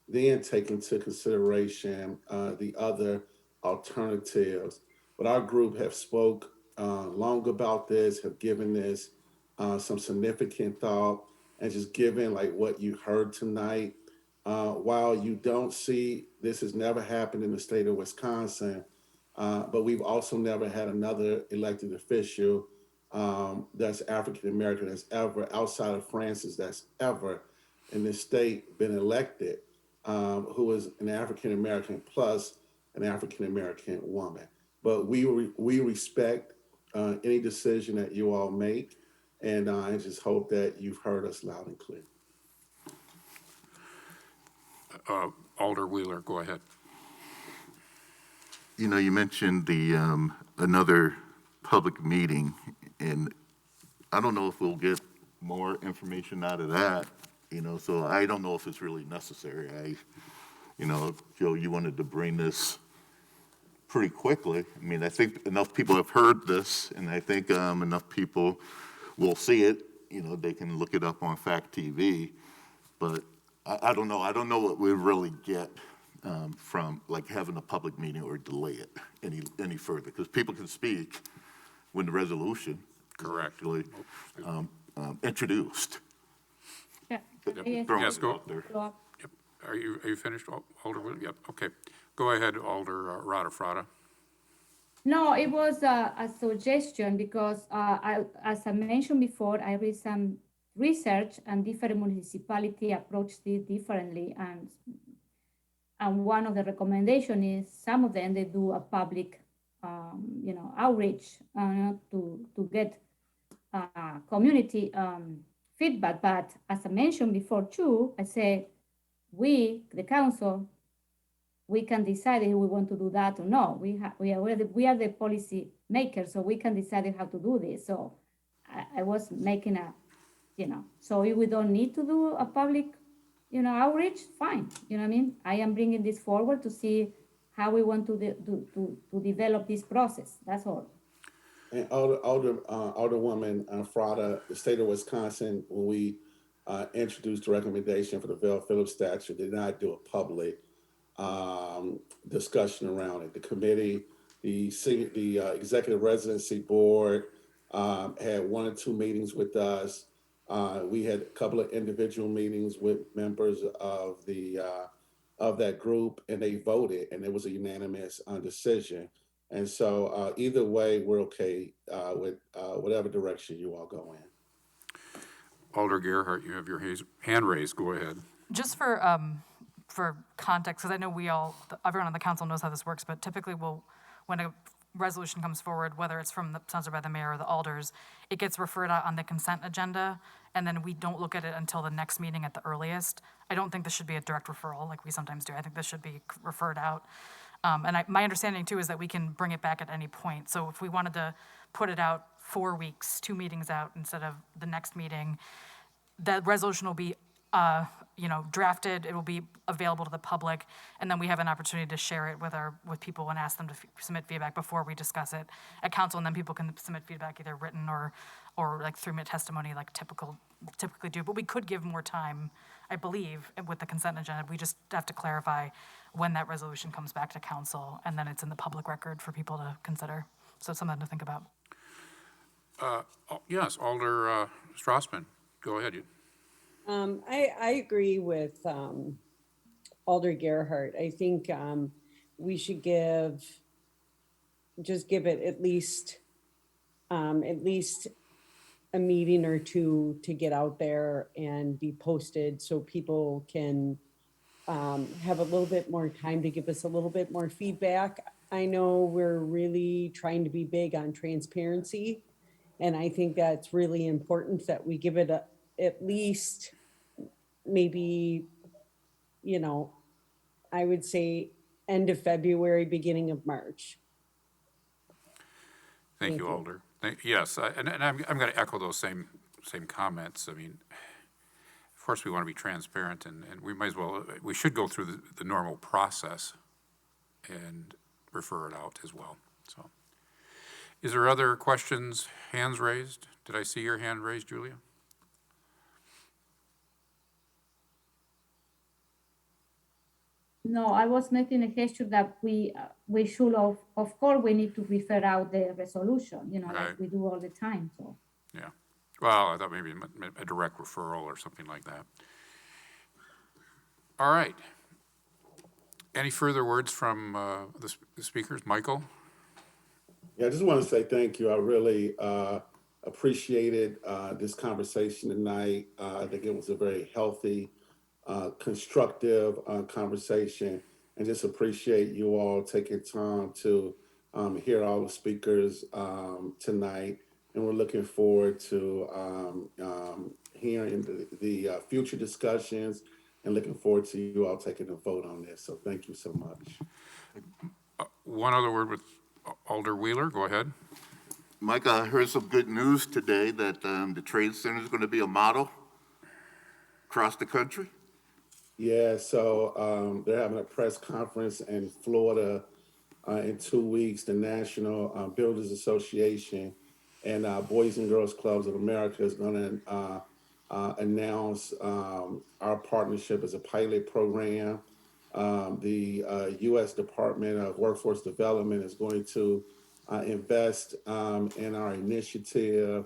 then take into consideration the other alternatives. But our group have spoke long about this, have given this some significant thought, and just given like what you heard tonight, while you don't see, this has never happened in the state of Wisconsin, but we've also never had another elected official that's African American that's ever, outside of Francis, that's ever in this state been elected, who is an African American plus an African American woman. But we respect any decision that you all make, and I just hope that you've heard us loud and clear. Alder Wheeler, go ahead. You know, you mentioned the another public meeting, and I don't know if we'll get more information out of that, you know, so I don't know if it's really necessary. You know, Joe, you wanted to bring this pretty quickly. I mean, I think enough people have heard this, and I think enough people will see it. You know, they can look it up on Fact TV, but I don't know. I don't know what we really get from like having a public meeting or delay it any further, because people can speak when the resolution is actually introduced. Yeah. Yes, go. Yep. Yep. Are you finished, Alder Wheeler? Yep. Okay. Go ahead, Alder Rada Frada. No, it was a suggestion because as I mentioned before, I read some research and different municipalities approach this differently. And one of the recommendations is some of them, they do a public, outreach to get community feedback. But as I mentioned before too, I say we, the council, we can decide if we want to do that or not. We are the policy makers, so we can decide how to do this. So I was making so if we don't need to do a public, outreach, fine. You know what I mean? I am bringing this forward to see how we want to develop this process. That's all. And Alderwoman Frada, the state of Wisconsin, when we introduced the recommendation for the Vale Phillips statute, did not do a public discussion around it. The committee, the executive residency board had 1 or 2 meetings with us. We had a couple of individual meetings with members of that group, and they voted, and it was a unanimous decision. And so either way, we're okay with whatever direction you all go in. Alder Gerhart, you have your hand raised. Go ahead. Just for context, because I know everyone on the council knows how this works, but typically when a resolution comes forward, whether it's sponsored by the mayor or the alders, it gets referred out on the consent agenda, and then we don't look at it until the next meeting at the earliest. I don't think this should be a direct referral like we sometimes do. I think this should be referred out. And my understanding too is that we can bring it back at any point. So if we wanted to put it out 4 weeks, 2 meetings out instead of the next meeting, that resolution will be drafted. It will be available to the public, and then we have an opportunity to share it with people and ask them to submit feedback before we discuss it at council, and then people can submit feedback either written or like 3-minute testimony like typically do. But we could give more time, I believe, with the consent agenda. We just have to clarify when that resolution comes back to council, and then it's in the public record for people to consider. So it's something to think about. Yes, Alder Strassman, go ahead. I agree with Alder Gerhart. I think we should give it at least a meeting or 2 to get out there and be posted so people can have a little bit more time to give us a little bit more feedback. I know we're really trying to be big on transparency, and I think that's really important that we give it at least maybe, I would say end of February, beginning of March. Thank you, Alder. Yes, and I'm going to echo those same comments. I mean, of course, we want to be transparent, and we should go through the normal process and refer it out as well. So, is there other questions, hands raised? Did I see your hand raised, Julia? No, I was making a gesture that we should, of course, we need to refer out the resolution, Right. like we do all the time, so. Yeah. Well, I thought maybe a direct referral or something like that. All right. Any further words from the speakers? Michael? Yeah, I just want to say thank you. I really appreciated this conversation tonight. I think it was a very healthy, constructive conversation, and just appreciate you all taking time to hear all the speakers tonight. And we're looking forward to hearing the future discussions and looking forward to you all taking a vote on this. So thank you so much. One other word with Alder Wheeler, go ahead. Mike, I heard some good news today that the Trade Center is going to be a model across the country. Yeah, so they're having a press conference in Florida in 2 weeks. The National Builders Association and Boys and Girls Clubs of America is going to announce our partnership as a pilot program. The U.S. Department of Workforce Development is going to invest in our initiative,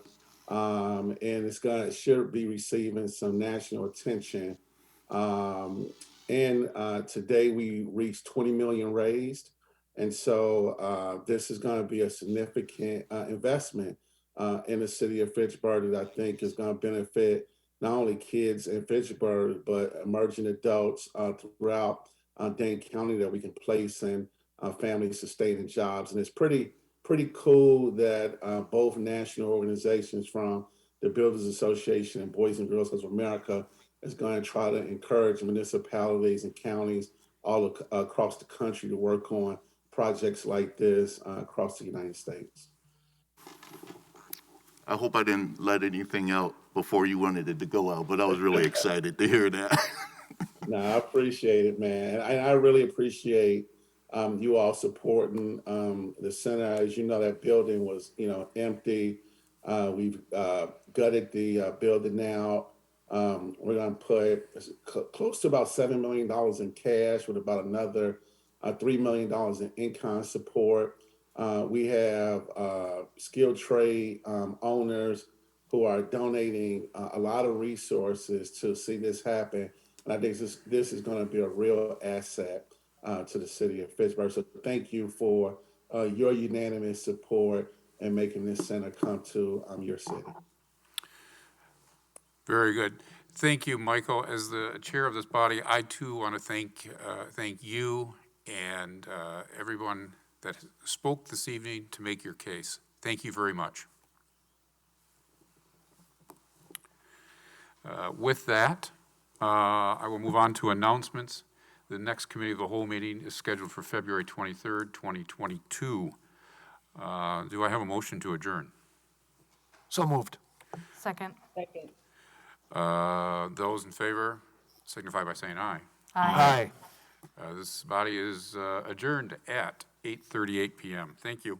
and it should be receiving some national attention. And today we reached 20 million raised. And so this is going to be a significant investment in the city of Fitchburg that I think is going to benefit not only kids in Fitchburg, but emerging adults throughout Dane County that we can place in family-sustaining jobs. And it's pretty cool that both national organizations from the Builders Association and Boys and Girls Clubs of America is going to try to encourage municipalities and counties all across the country to work on projects like this across the United States. I hope I didn't let anything out before you wanted it to go out, but I was really excited to hear that. No, I appreciate it, man. And I really appreciate you all supporting the center. As you know, that building was, empty. We've gutted the building now. We're going to put close to about $7 million in cash with about another $3 million in in-kind support. We have skilled trade owners who are donating a lot of resources to see this happen. And I think this is going to be a real asset to the city of Fitchburg. So thank you for your unanimous support and making this center come to your city. Very good. Thank you, Michael. As the chair of this body, I too want to thank you and everyone that spoke this evening to make your case. Thank you very much. With that, I will move on to announcements. The next committee of the whole meeting is scheduled for February 23rd, 2022. Do I have a motion to adjourn? So moved. Second. Those in favor signify by saying aye. Aye. This body is adjourned at 8:38 p.m. Thank you.